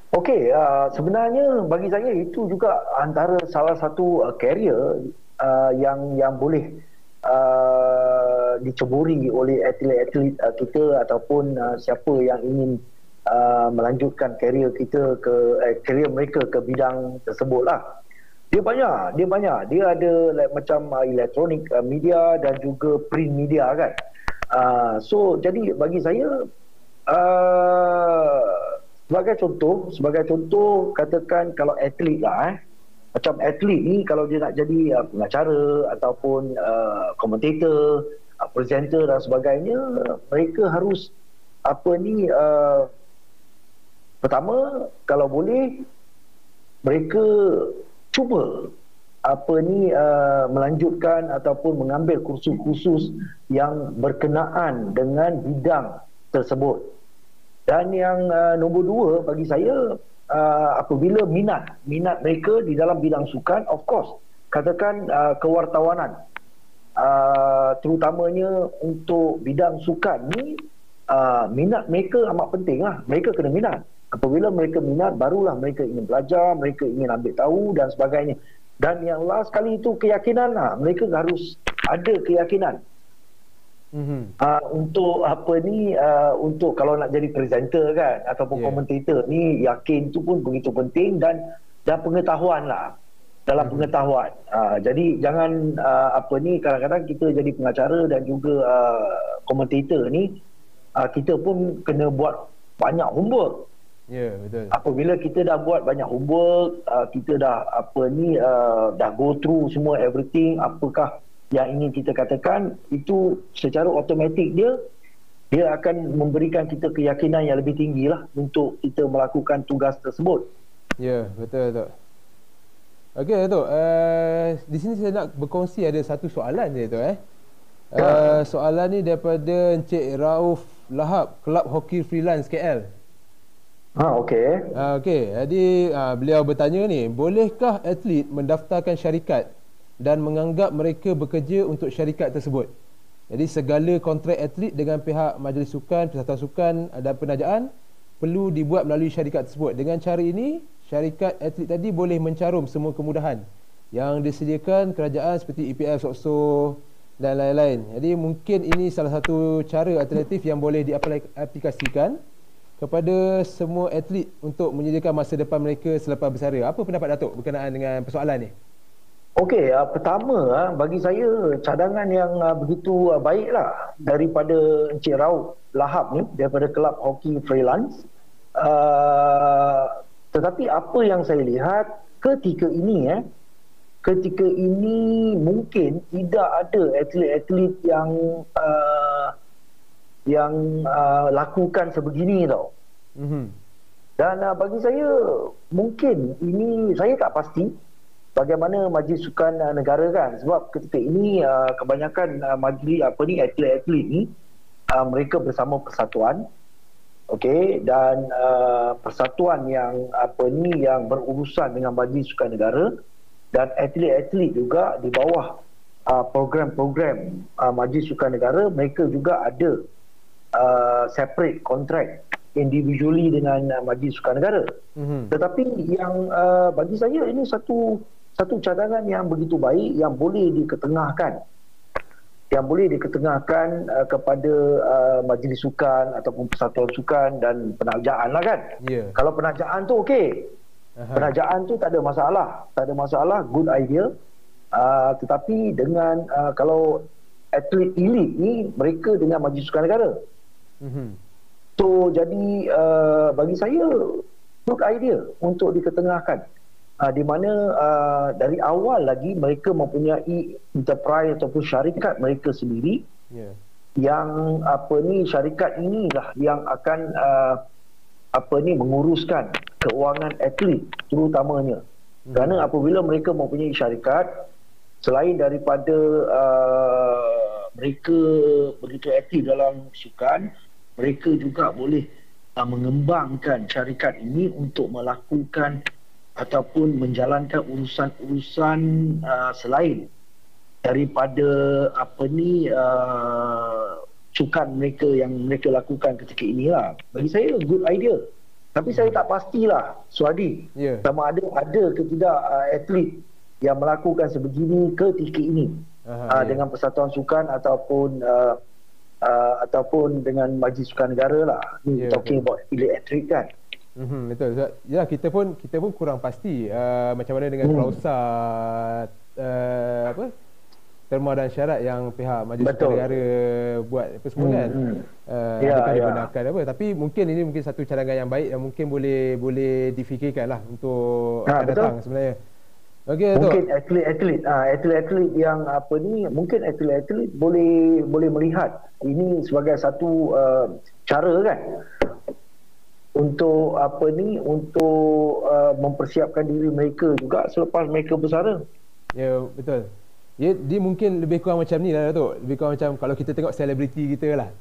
Okey, sebenarnya bagi saya itu juga antara salah satu career yang boleh diceburi oleh atlet-atlet kita ataupun siapa yang ingin melanjutkan career mereka ke bidang tersebut lah. Dia ada like, macam elektronik media dan juga print media kan. So jadi bagi saya sebagai contoh katakan kalau atlet lah macam atlet ni kalau dia nak jadi pengacara ataupun komentator, presenter dan sebagainya, mereka harus pertama kalau boleh mereka cuba melanjutkan ataupun mengambil kursus-kursus yang berkenaan dengan bidang tersebut. Dan yang nombor dua bagi saya, apabila minat mereka di dalam bidang sukan, of course katakan kewartawanan, terutamanya untuk bidang sukan ni, minat mereka amat penting lah. Mereka kena minat. Apabila mereka minat, barulah mereka ingin belajar, mereka ingin ambil tahu dan sebagainya. Dan yang last kali itu keyakinan lah. Mereka harus ada keyakinan. Untuk untuk kalau nak jadi presenter kan ataupun komentator ni, yakin tu pun begitu penting dan pengetahuan lah dalam pengetahuan. Jadi jangan kadang-kadang kita jadi pengacara dan juga komentator ni, kita pun kena buat banyak homework. Ya, betul. Apabila kita dah buat banyak homework, kita dah dah go through semua everything, apakah yang ingin kita katakan, itu secara automatik dia akan memberikan kita keyakinan yang lebih tinggi lah untuk kita melakukan tugas tersebut. Ya, betul Datuk. Okey Datuk, di sini saya nak berkongsi ada satu soalan je Datuk. Soalan ni daripada Encik Rauf Lahab, Kelab Hoki Freelance KL. Okey. Okey, jadi beliau bertanya ni, bolehkah atlet mendaftarkan syarikat dan menganggap mereka bekerja untuk syarikat tersebut? Jadi segala kontrak atlet dengan pihak majlis sukan, persatuan sukan dan penajaan perlu dibuat melalui syarikat tersebut. Dengan cara ini, syarikat atlet tadi boleh mencarum semua kemudahan yang disediakan kerajaan seperti EPL, SOCSO dan lain-lain. Jadi mungkin ini salah satu cara alternatif yang boleh diaplikasikan kepada semua atlet untuk menyediakan masa depan mereka selepas bersara. Apa pendapat Datuk berkenaan dengan persoalan ni? Okey, pertama bagi saya cadangan yang begitu baiklah daripada Encik Rauf Lahab ni, daripada Kelab Hoki Freelance. Tetapi apa yang saya lihat ketika ini mungkin tidak ada atlet-atlet yang lakukan sebegini tau. Dan bagi saya mungkin ini, saya tak pasti bagaimana Majlis Sukan Negara kan, sebab ketika ini kebanyakan atlet-atlet ni mereka bersama persatuan, okey, dan persatuan yang yang berurusan dengan Majlis Sukan Negara, dan atlet-atlet juga di bawah program-program Majlis Sukan Negara, mereka juga ada separate contract individually dengan Majlis Sukan Negara. Tetapi yang bagi saya ini satu cadangan yang begitu baik yang boleh diketengahkan kepada majlis sukan ataupun persatuan sukan dan penajaan lah kan. Kalau penajaan tu okey, penajaan tu tak ada masalah, good idea. Tetapi dengan kalau atlet elite ni, mereka dengan Majlis Sukan Negara. So jadi bagi saya good idea untuk diketengahkan, di mana dari awal lagi mereka mempunyai enterprise ataupun syarikat mereka sendiri, yang syarikat inilah yang akan menguruskan keuangan atlet terutamanya. Kerana apabila mereka mempunyai syarikat, selain daripada mereka begitu aktif dalam sukan, mereka juga boleh mengembangkan syarikat ini untuk melakukan ataupun menjalankan urusan-urusan selain daripada sukan mereka yang mereka lakukan ketika inilah. Bagi saya good idea. Tapi saya tak pastilah, Suhadi, sama ada ke tidak atlet yang melakukan sebegini ketika ini dengan Persatuan Sukan ataupun dengan Majlis Sukan Negara lah. Talking about elite athlete kan. Betul. So, ya kita pun kurang pasti macam mana dengan klausa apa terma dan syarat yang pihak Majlis Sukan Negara buat apa semua kan. Adakah dibenarkan apa, tapi mungkin ini mungkin satu cadangan yang baik yang mungkin boleh difikirkanlah untuk akan datang sebenarnya. Okey, mungkin atlet-atlet yang apa ni, mungkin atlet-atlet boleh melihat ini sebagai satu cara kan untuk apa ni, untuk mempersiapkan diri mereka juga selepas mereka bersara. Ya, betul. Dia mungkin lebih kurang macam ni lah Datuk. Lebih kurang macam kalau kita tengok selebriti kita lah.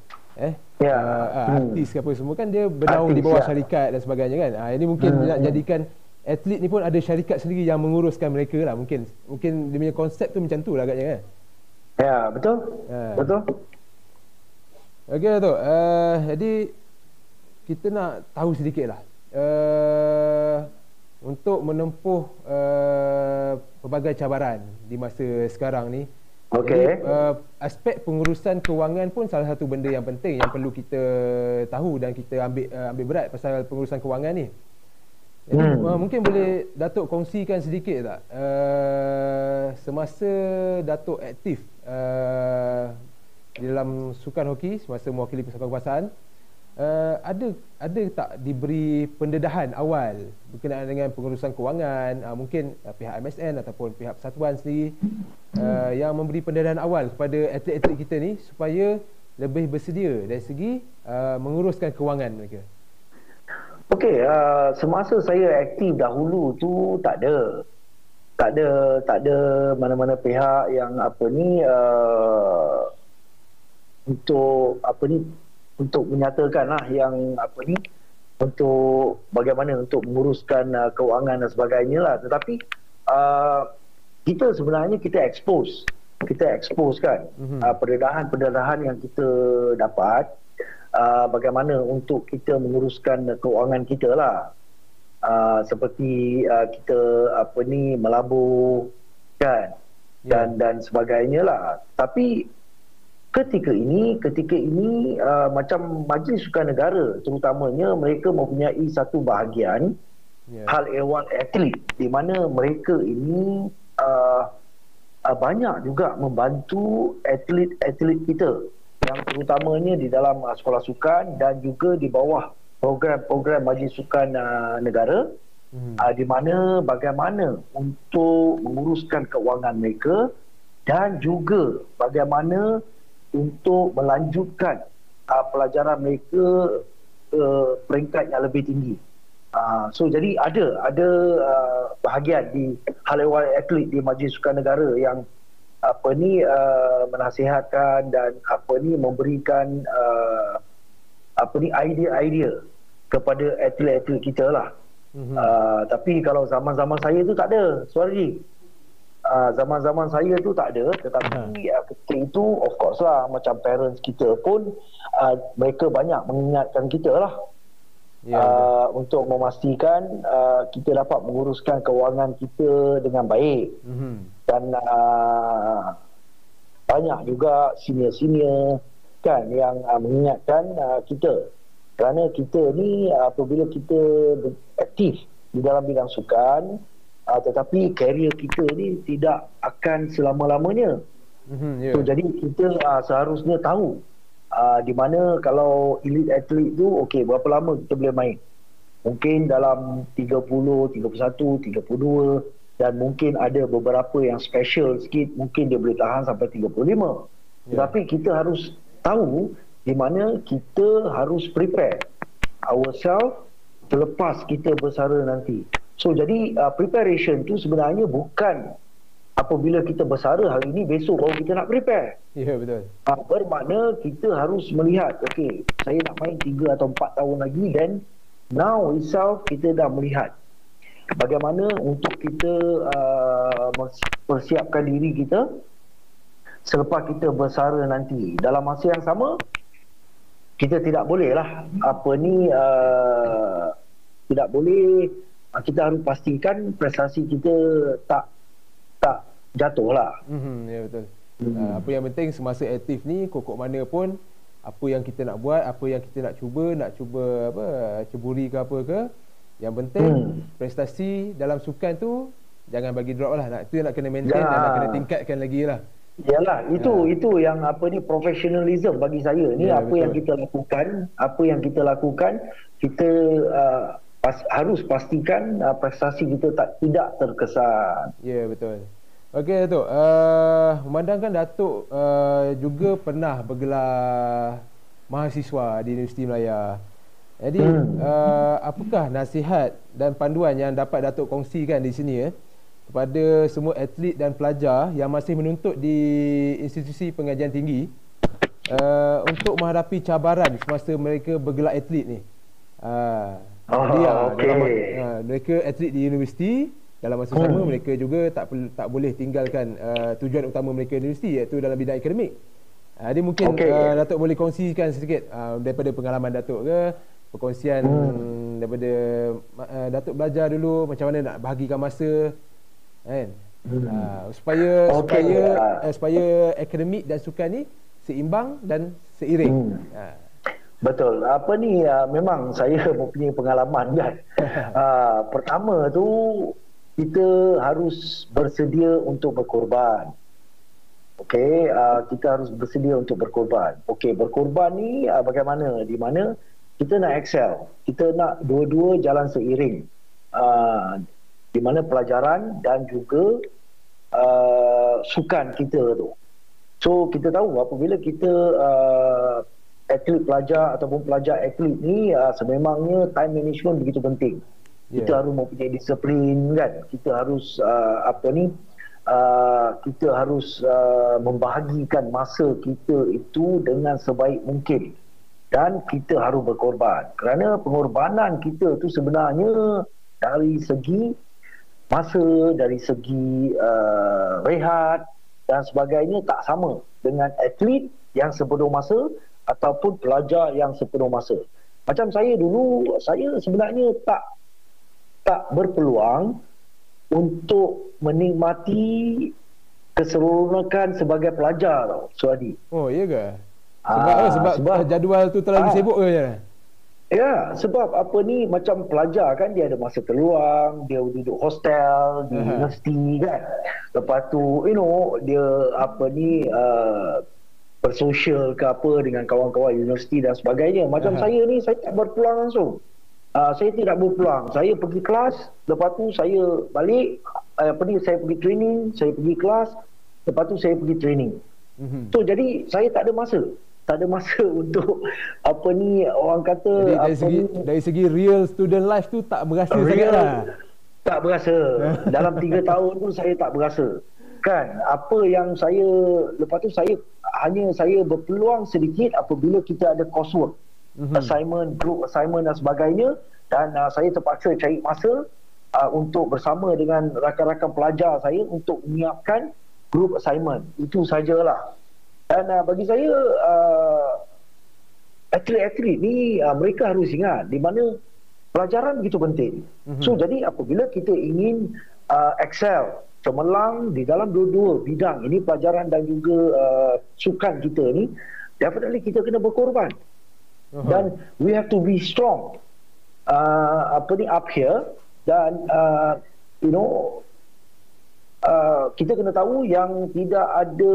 Artis ke apa semua kan dia bernaung di bawah syarikat dan sebagainya kan. Ini mungkin nak jadikan atlet ni pun ada syarikat sendiri yang menguruskan mereka lah. Mungkin dia punya konsep tu macam tu lah agaknya kan. Ya, betul. Betul. Okey Datuk. Jadi kita nak tahu sedikit lah. Untuk menempuh pelbagai cabaran di masa sekarang ni. Jadi, aspek pengurusan kewangan pun salah satu benda yang penting yang perlu kita tahu dan kita ambil berat pasal pengurusan kewangan ni. Jadi, mungkin boleh Datuk kongsikan sedikit tak semasa Datuk aktif di dalam sukan hoki semasa mewakili Persatuan Kekuasaan, ada tak diberi pendedahan awal berkenaan dengan pengurusan kewangan, mungkin pihak MSN ataupun pihak persatuan sendiri yang memberi pendedahan awal kepada atlet-atlet kita ni supaya lebih bersedia dari segi menguruskan kewangan mereka? Okey, semasa saya aktif dahulu tu tak ada mana-mana pihak yang apa ni untuk menyatakan lah yang apa ni, untuk bagaimana untuk menguruskan kewangan dan sebagainya lah. Tetapi kita sebenarnya kita expose kan pendedahan yang kita dapat, bagaimana untuk kita menguruskan kewangan kita lah, seperti kita apa ni melabur kan dan sebagainya lah. Tapi ketika ini macam Majlis Sukan Negara terutamanya, mereka mempunyai satu bahagian hal ehwal atlet di mana mereka ini banyak juga membantu atlet-atlet kita yang terutamanya di dalam sekolah sukan dan juga di bawah program-program Majlis Sukan Negara, di mana bagaimana untuk menguruskan kewangan mereka dan juga bagaimana untuk melanjutkan pelajaran mereka ke peringkat yang lebih tinggi. So jadi ada bahagian di hal ehwal atlet di Majlis Sukan Negara yang apa ni menasihatkan dan apa ni memberikan apa ni idea-idea kepada atlet-atlet kita lah. Tapi kalau zaman-zaman saya tu tak ada, Suarji. Zaman-zaman saya tu tak ada, tetapi ketika itu of course lah, macam parents kita pun mereka banyak mengingatkan kita lah untuk memastikan kita dapat menguruskan kewangan kita dengan baik. Dan banyak juga senior-senior kan yang mengingatkan kita, kerana kita ni apabila kita aktif di dalam bidang sukan, tetapi karier kita ni tidak akan selama-lamanya. So, jadi kita seharusnya tahu di mana kalau elite atlet tu berapa lama kita boleh main. Mungkin dalam 30, 31, 32, dan mungkin ada beberapa yang special sikit, mungkin dia boleh tahan sampai 35. Tetapi kita harus tahu di mana kita harus prepare ourselves selepas kita bersara nanti. So jadi preparation tu sebenarnya bukan apabila kita bersara hari ini, besok baru kita nak prepare. Ya, betul. Bermakna kita harus melihat, saya nak main 3 atau 4 tahun lagi, dan now itself kita dah melihat bagaimana untuk kita persiapkan diri kita selepas kita bersara nanti. Dalam masa yang sama, kita tidak boleh lah tidak boleh, kita harus pastikan prestasi kita tak jatuh lah. Ya, betul. Apa yang penting semasa aktif ni, kokok mana pun apa yang kita nak buat, apa yang kita nak cuba ceburi ke apa ke, Yang penting prestasi dalam sukan tu jangan bagi drop lah. Itu nak kena maintain dan nak kena tingkatkan lagi lah. Yalah, itu yang professionalism bagi saya ni. Apa betul. yang kita lakukan, kita harus pastikan prestasi kita tidak terkesan. Ya, betul. Okey, Datuk. Memandangkan Datuk juga pernah bergelar mahasiswa di Universiti Melaya. Jadi, apakah nasihat dan panduan yang dapat Datuk kongsikan di sini kepada semua atlet dan pelajar yang masih menuntut di institusi pengajian tinggi untuk menghadapi cabaran semasa mereka bergelar atlet ni? Mereka atlet di universiti, dalam masa sama mereka juga tak boleh tinggalkan tujuan utama mereka di universiti, iaitu dalam bidang akademik. Jadi mungkin Datuk boleh kongsikan sedikit daripada pengalaman Datuk ke, perkongsian daripada Datuk belajar dulu macam mana nak bahagikan masa kan, supaya akademik dan sukan ni seimbang dan seiring. Betul. Memang saya mempunyai pengalaman kan. Pertama tu, kita harus bersedia untuk berkorban. Okey, kita harus bersedia untuk berkorban. Okey, berkorban ni bagaimana? Di mana kita nak excel. Kita nak dua-dua jalan seiring. Di mana pelajaran dan juga sukan kita tu. So kita tahu apabila kita atlet pelajar ataupun pelajar atlet ni sememangnya time management begitu penting. Kita harus mempunyai disiplin kan. Kita harus kita harus membahagikan masa kita itu dengan sebaik mungkin. Dan kita harus berkorban. Kerana pengorbanan kita tu sebenarnya dari segi masa, dari segi rehat dan sebagainya tak sama dengan atlet yang sepenuh masa ataupun pelajar yang sepenuh masa. Macam saya dulu, saya sebenarnya tak berpeluang untuk menikmati keseronokan sebagai pelajar tau, Suhadi. Oh, iya ke? Sebab jadual tu terlalu sibuk ke? Ya, sebab macam pelajar kan dia ada masa terluang, dia duduk hostel di universiti kan. Lepas tu dia bersosial ke apa dengan kawan-kawan universiti dan sebagainya. Macam saya ni, saya tak berpeluang langsung. Saya tidak berpeluang. Saya pergi kelas, lepas tu saya balik, saya pergi training, saya pergi kelas, lepas tu saya pergi training. So jadi saya tak ada masa. Tak ada masa untuk orang kata. Jadi dari segi real student life tu tak berasa sangat lah. Tak berasa. Dalam 3 tahun tu saya tak berasa. Kan, apa yang saya, lepas tu saya berpeluang sedikit apabila kita ada coursework, assignment, group assignment dan sebagainya, dan saya terpaksa cari masa untuk bersama dengan rakan-rakan pelajar saya untuk menyiapkan group assignment. Itu sajalah. Dan bagi saya atlet-atlet ni mereka harus ingat di mana pelajaran begitu penting. So jadi apabila kita ingin excel, cemerlang di dalam dua-dua bidang ini, pelajaran dan juga sukan kita ni, definitely kita kena berkorban. Dan we have to be strong up here. Dan kita kena tahu yang tidak ada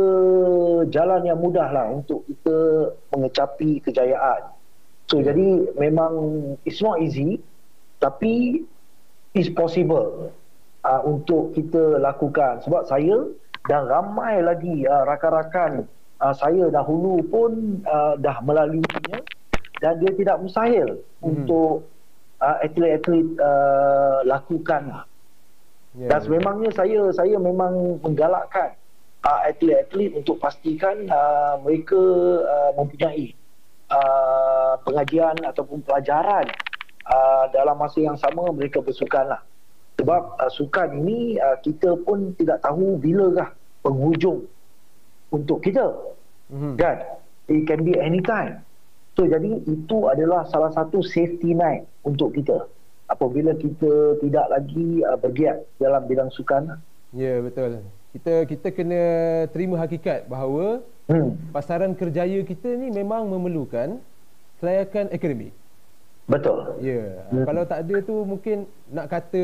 jalan yang mudah lah untuk kita mengecapi kejayaan. So jadi memang it's not easy, tapi it's possible untuk kita lakukan. Sebab saya dan ramai lagi rakan-rakan saya dahulu pun dah melaluinya, dan dia tidak mustahil untuk atlet-atlet lakukan. Dan sememangnya saya memang menggalakkan atlet-atlet untuk pastikan mereka mempunyai pengajian ataupun pelajaran dalam masa yang sama mereka bersukan lah. Sebab sukan ini kita pun tidak tahu bilakah penghujung untuk kita. Kan? It can be anytime. So jadi itu adalah salah satu safety net untuk kita apabila kita tidak lagi bergiat dalam bidang sukan. Ya, betul. Kita kena terima hakikat bahawa pasaran kerjaya kita ni memang memerlukan kelayakan akademik. Betul. Ya, kalau tak ada tu mungkin nak kata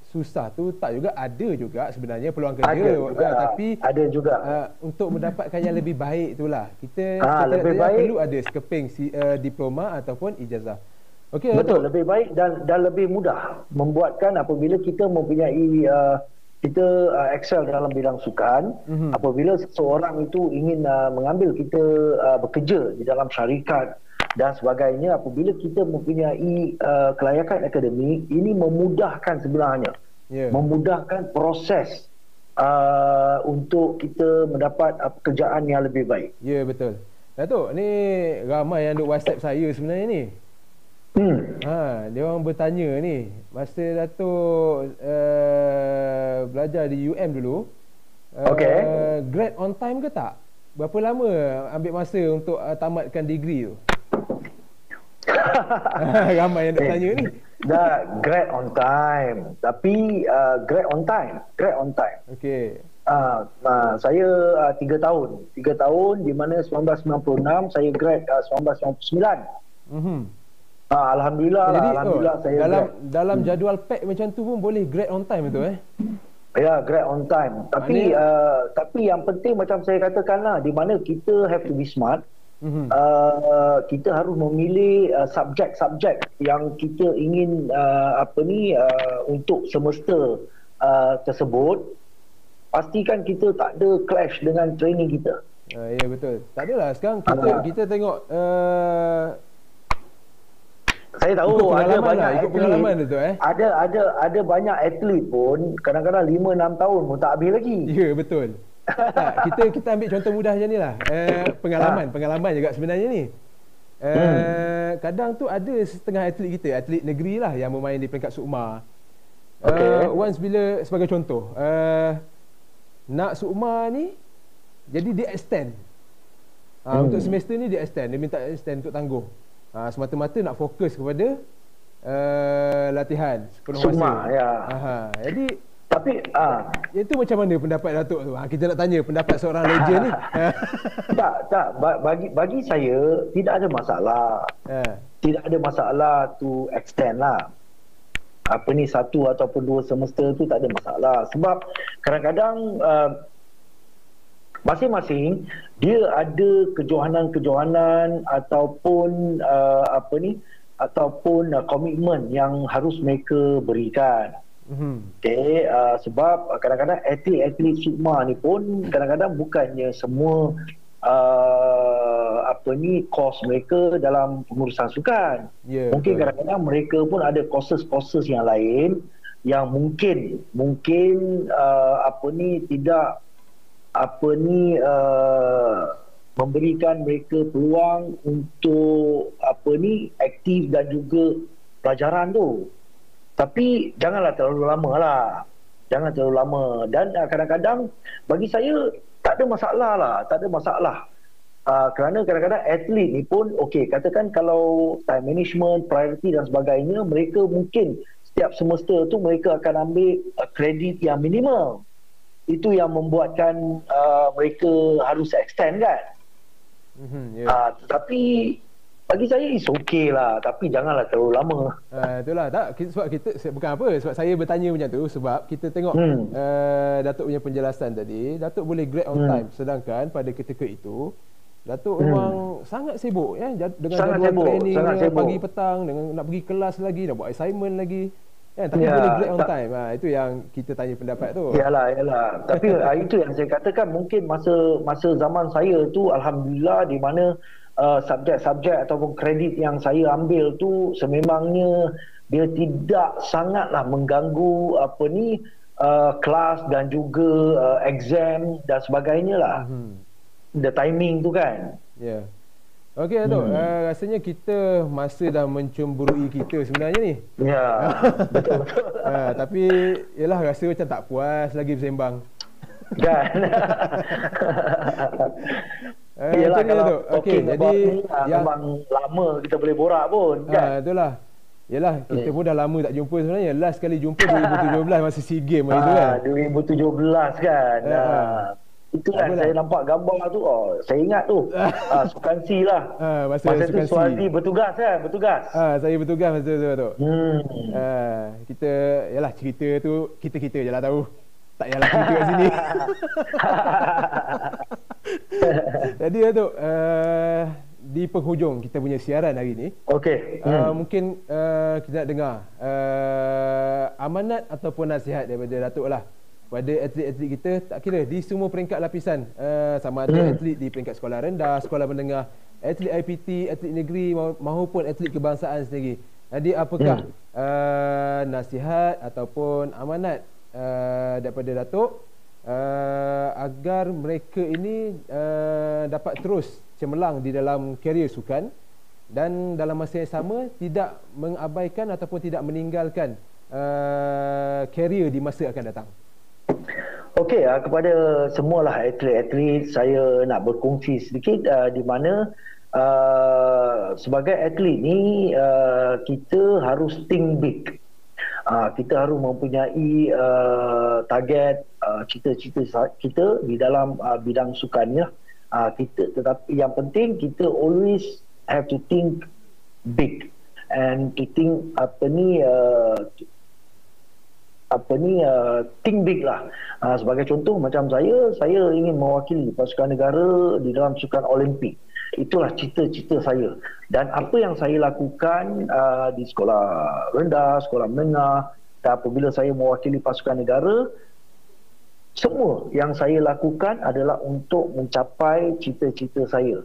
susah tu tak juga, ada juga sebenarnya peluang kerja. Ada juga. Tapi Ada juga. untuk mendapatkan yang lebih baik itulah kita Lebih baik perlu ada sekeping diploma ataupun ijazah. Okey, betul, Datuk. lebih baik dan lebih mudah membuatkan apabila kita mempunyai kita excel dalam bidang sukan. Apabila seseorang itu ingin mengambil kita bekerja di dalam syarikat dan sebagainya, apabila kita mempunyai kelayakan akademik, ini memudahkan sebenarnya. Memudahkan proses untuk kita mendapat pekerjaan yang lebih baik. Ya, betul. Datuk, ni ramai yang duk WhatsApp saya sebenarnya ni. Dia orang bertanya ni, masa Datuk belajar di UM dulu, grad on time ke tak? Berapa lama ambil masa untuk tamatkan degree tu? Ramai yang nak tanya ni. Dah grad on time, tapi grad on time. Okey. Saya 3 tahun di mana 1996 saya grad 1999. Alhamdulillah. Jadi, alhamdulillah saya dalam jadual pack macam tu pun boleh grad on time tu Ya, grad on time. Tapi tapi yang penting macam saya katakanlah, di mana kita have to be smart. Kita harus memilih subjek-subjek yang kita ingin untuk semester tersebut. Pastikan kita tak ada clash dengan training kita. Ya, betul. Tak adalah sekarang kita tengok saya tahu ada banyak ikut pengalaman tu ada banyak atlet pun kadang-kadang 5-6 tahun pun tak habis lagi. Ya, betul. Tak, kita ambil contoh mudah macam ni lah. Pengalaman juga sebenarnya ni. Kadang tu ada setengah atlet kita, atlet negeri lah, yang bermain di peringkat SUKMA. Once bila, sebagai contoh, nak SUKMA ni, jadi dia extend. Untuk semester ni dia extend, dia minta extend untuk tangguh. Semata-mata nak fokus kepada latihan sepenuh SUKMA, masa. Jadi tapi itu macam mana pendapat Datuk tu? Kita nak tanya pendapat seorang legend ni. Tak, bagi saya tidak ada masalah. Tidak ada masalah to extend lah. Satu ataupun 2 semester tu tak ada masalah. Sebab kadang-kadang masing-masing dia ada kejohanan-kejohanan ataupun komitmen yang harus mereka berikan. Sebab kadang-kadang atlet-atlet SUKMA ni pun kadang-kadang bukannya semua kos mereka dalam pengurusan sukan. Mungkin kadang-kadang mereka pun ada courses yang lain yang mungkin tidak memberikan mereka peluang untuk aktif dan juga pelajaran tu. Tapi janganlah terlalu lama lah. Jangan terlalu lama. Dan kadang-kadang bagi saya tak ada masalah. Kerana kadang-kadang atlet ni pun katakan kalau time management, priority dan sebagainya, mereka mungkin setiap semester tu mereka akan ambil kredit yang minimal. Itu yang membuatkan mereka harus extend kan. Tetapi bagi saya is okay lah, tapi janganlah terlalu lama. Itulah tak, sebab kita bukan apa, sebab saya bertanya macam tu sebab kita tengok Datuk punya penjelasan tadi, Datuk boleh grad on time, sedangkan pada ketika itu Datuk memang sangat sibuk dengan jadual training pagi petang, dengan nak pergi kelas lagi, nak buat assignment lagi. Tapi boleh grad on time. Itu yang kita tanya pendapat tu. Yalah. Tapi itu yang saya katakan, mungkin masa zaman saya tu alhamdulillah, di mana subjek-subjek ataupun kredit yang saya ambil tu sememangnya dia tidak sangatlah mengganggu kelas dan juga exam dan sebagainya lah. The timing tu kan. Okey Datuk, rasanya kita masa dah mencemburui kita sebenarnya ni. Betul. Tapi yalah, rasa macam tak puas lagi bersembang. Kan. Yalah, kalau jadi memang lama kita boleh borak pun kan. Itulah. Yalah, kita pun dah lama tak jumpa sebenarnya. Last kali jumpa 2017 masa SEA Games itu kan. 2017 kan. itu kan saya nampak gambar tu, saya ingat tu. Sukan C lah. Masa tu Suhardi bertugas kan, bertugas. Saya bertugas masa tu. Kita yalah cerita tu kita je lah tahu. Tak yalah cerita kat sini. Jadi Datuk, di penghujung kita punya siaran hari ni, okey. Mungkin kita nak dengar amanat ataupun nasihat daripada Datuk lah pada atlet-atlet kita, tak kira di semua peringkat lapisan, sama ada atlet di peringkat sekolah rendah, sekolah menengah, atlet IPT, atlet negeri maupun atlet kebangsaan sendiri. Jadi apakah nasihat ataupun amanat daripada Datuk agar mereka ini dapat terus cemerlang di dalam karier sukan dan dalam masa yang sama tidak mengabaikan ataupun tidak meninggalkan karier di masa akan datang? Okey, kepada semualah atlet-atlet, saya nak berkongsi sedikit di mana sebagai atlet ni kita harus think big. Kita harus mempunyai target, cita-cita kita di dalam bidang sukannya. Tetapi yang penting kita always have to think big and to think think big lah. Sebagai contoh macam saya ingin mewakili pasukan negara di dalam sukan Olimpik. Itulah cita-cita saya. Dan apa yang saya lakukan di sekolah rendah, sekolah menengah, dan apabila saya mewakili pasukan negara, semua yang saya lakukan adalah untuk mencapai cita-cita saya,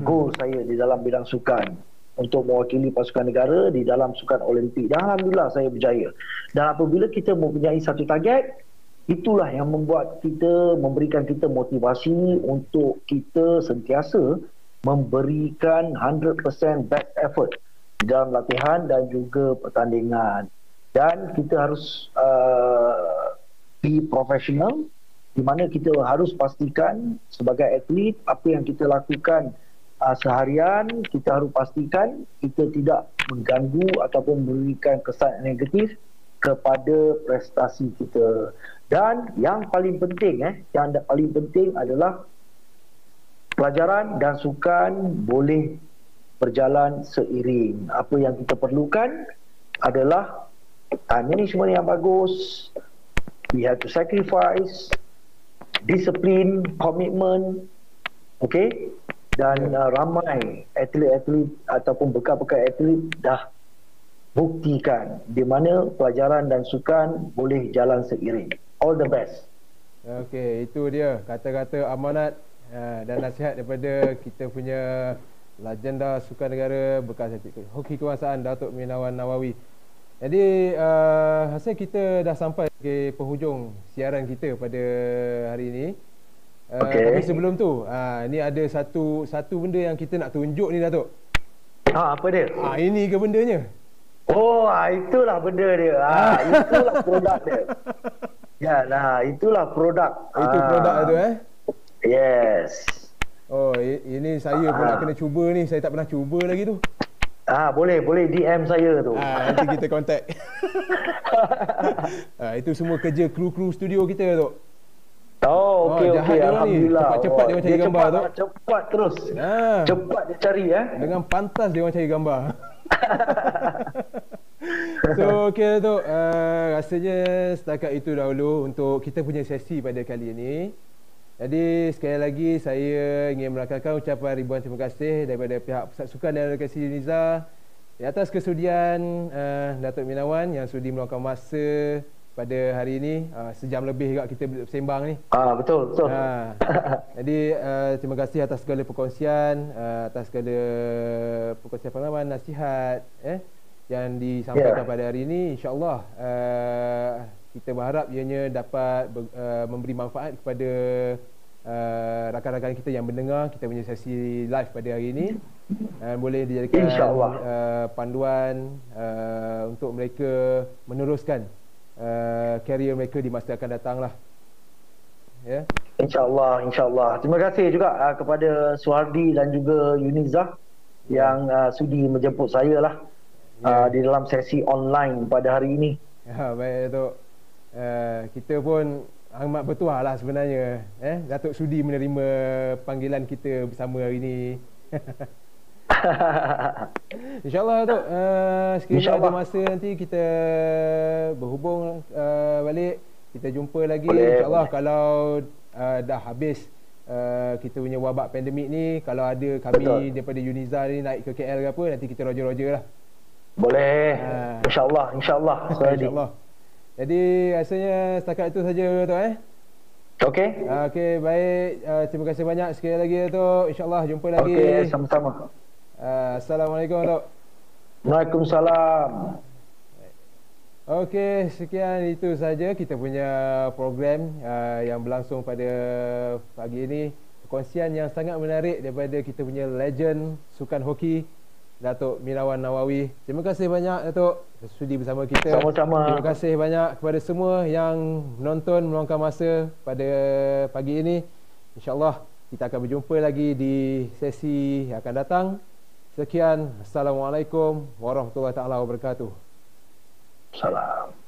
goal saya di dalam bidang sukan, untuk mewakili pasukan negara di dalam sukan Olimpik. Dan alhamdulillah saya berjaya. Dan apabila kita mempunyai satu target, itulah yang memberikan kita motivasi untuk kita sentiasa memberikan 100% best effort di dalam latihan dan juga pertandingan. Dan kita harus be professional, di mana kita harus pastikan sebagai atlet apa yang kita lakukan seharian, kita harus pastikan kita tidak mengganggu ataupun memberikan kesan negatif kepada prestasi kita. Dan yang paling penting adalah pelajaran dan sukan boleh berjalan seiring. Apa yang kita perlukan adalah time management yang bagus. We have to sacrifice, disiplin, commitment. Okay? Dan ramai atlet-atlet ataupun bekas-bekas atlet dah buktikan di mana pelajaran dan sukan boleh jalan seiring. All the best. Okey, itu dia kata-kata amanat dan nasihat daripada kita punya legenda sukan negara bekas atlet hoki kebangsaan Datuk Minawan Nawawi. Jadi hasil kita dah sampai ke penghujung siaran kita pada hari ini. Tapi sebelum tu, ni ada satu benda yang kita nak tunjuk ni Datuk. Apa dia? Ini ke bendanya? Itulah benda dia. Itulah produk dia. Ya, itulah produk. Itu produk tu Yes. Ini saya pula kena cuba ni. Saya tak pernah cuba lagi tu. Boleh DM saya tu. Nanti kita contact. Itu semua kerja kru studio kita tu. Okey. Alhamdulillah. Cepat dia orang cari gambar tu. Cepat terus. Cepat dia cari Dengan pantas dia orang cari gambar. So okey tu, rasanya setakat itu dahulu untuk kita punya sesi pada kali ini. Jadi sekali lagi saya ingin merakamkan ucapan ribuan terima kasih daripada pihak Pusat Sukan dan Edukasi Uniza di atas kesudian Datuk Minawan yang sudi meluangkan masa pada hari ini. Sejam lebih juga kita bersembang ni. Betul. Jadi terima kasih atas segala perkongsian, atas segala perkongsian pengalaman, nasihat yang disampaikan pada hari ini. InsyaAllah kita berharap ianya dapat memberi manfaat kepada rakan-rakan kita yang mendengar kita punya sesi live pada hari ini, dan boleh dijadikan panduan untuk mereka meneruskan karier mereka di masa akan datang lah. InsyaAllah. Terima kasih juga kepada Suhardi dan juga Uniza yang sudi menjemput saya lah di dalam sesi online pada hari ini. Baik Datuk. Kita pun amat bertuah lah sebenarnya. Datuk sudi menerima panggilan kita bersama hari ini. InsyaAllah Datuk, sekiranya ada masa nanti kita berhubung balik, kita jumpa lagi. InsyaAllah kalau dah habis kita punya wabak pandemik ni, kalau ada kami daripada Uniza ni naik ke KL ke apa, nanti kita roger-roger lah. Boleh. InsyaAllah. InsyaAllah. Jadi rasanya setakat itu saja Datuk. Okey. Okey, baik. Terima kasih banyak sekali lagi Datuk. InsyaAllah jumpa lagi. Okey, sama-sama. Assalamualaikum Datuk. Waalaikumsalam. Okey, sekian itu saja kita punya program yang berlangsung pada pagi ini. Perkongsian yang sangat menarik daripada kita punya legend sukan hoki, Datuk Mirawan Nawawi. Terima kasih banyak Datuk sudi bersama kita. Sama-sama. Terima kasih banyak kepada semua yang menonton, meluangkan masa pada pagi ini. InsyaAllah kita akan berjumpa lagi di sesi yang akan datang. Sekian. Assalamualaikum warahmatullahi wabarakatuh. Salam.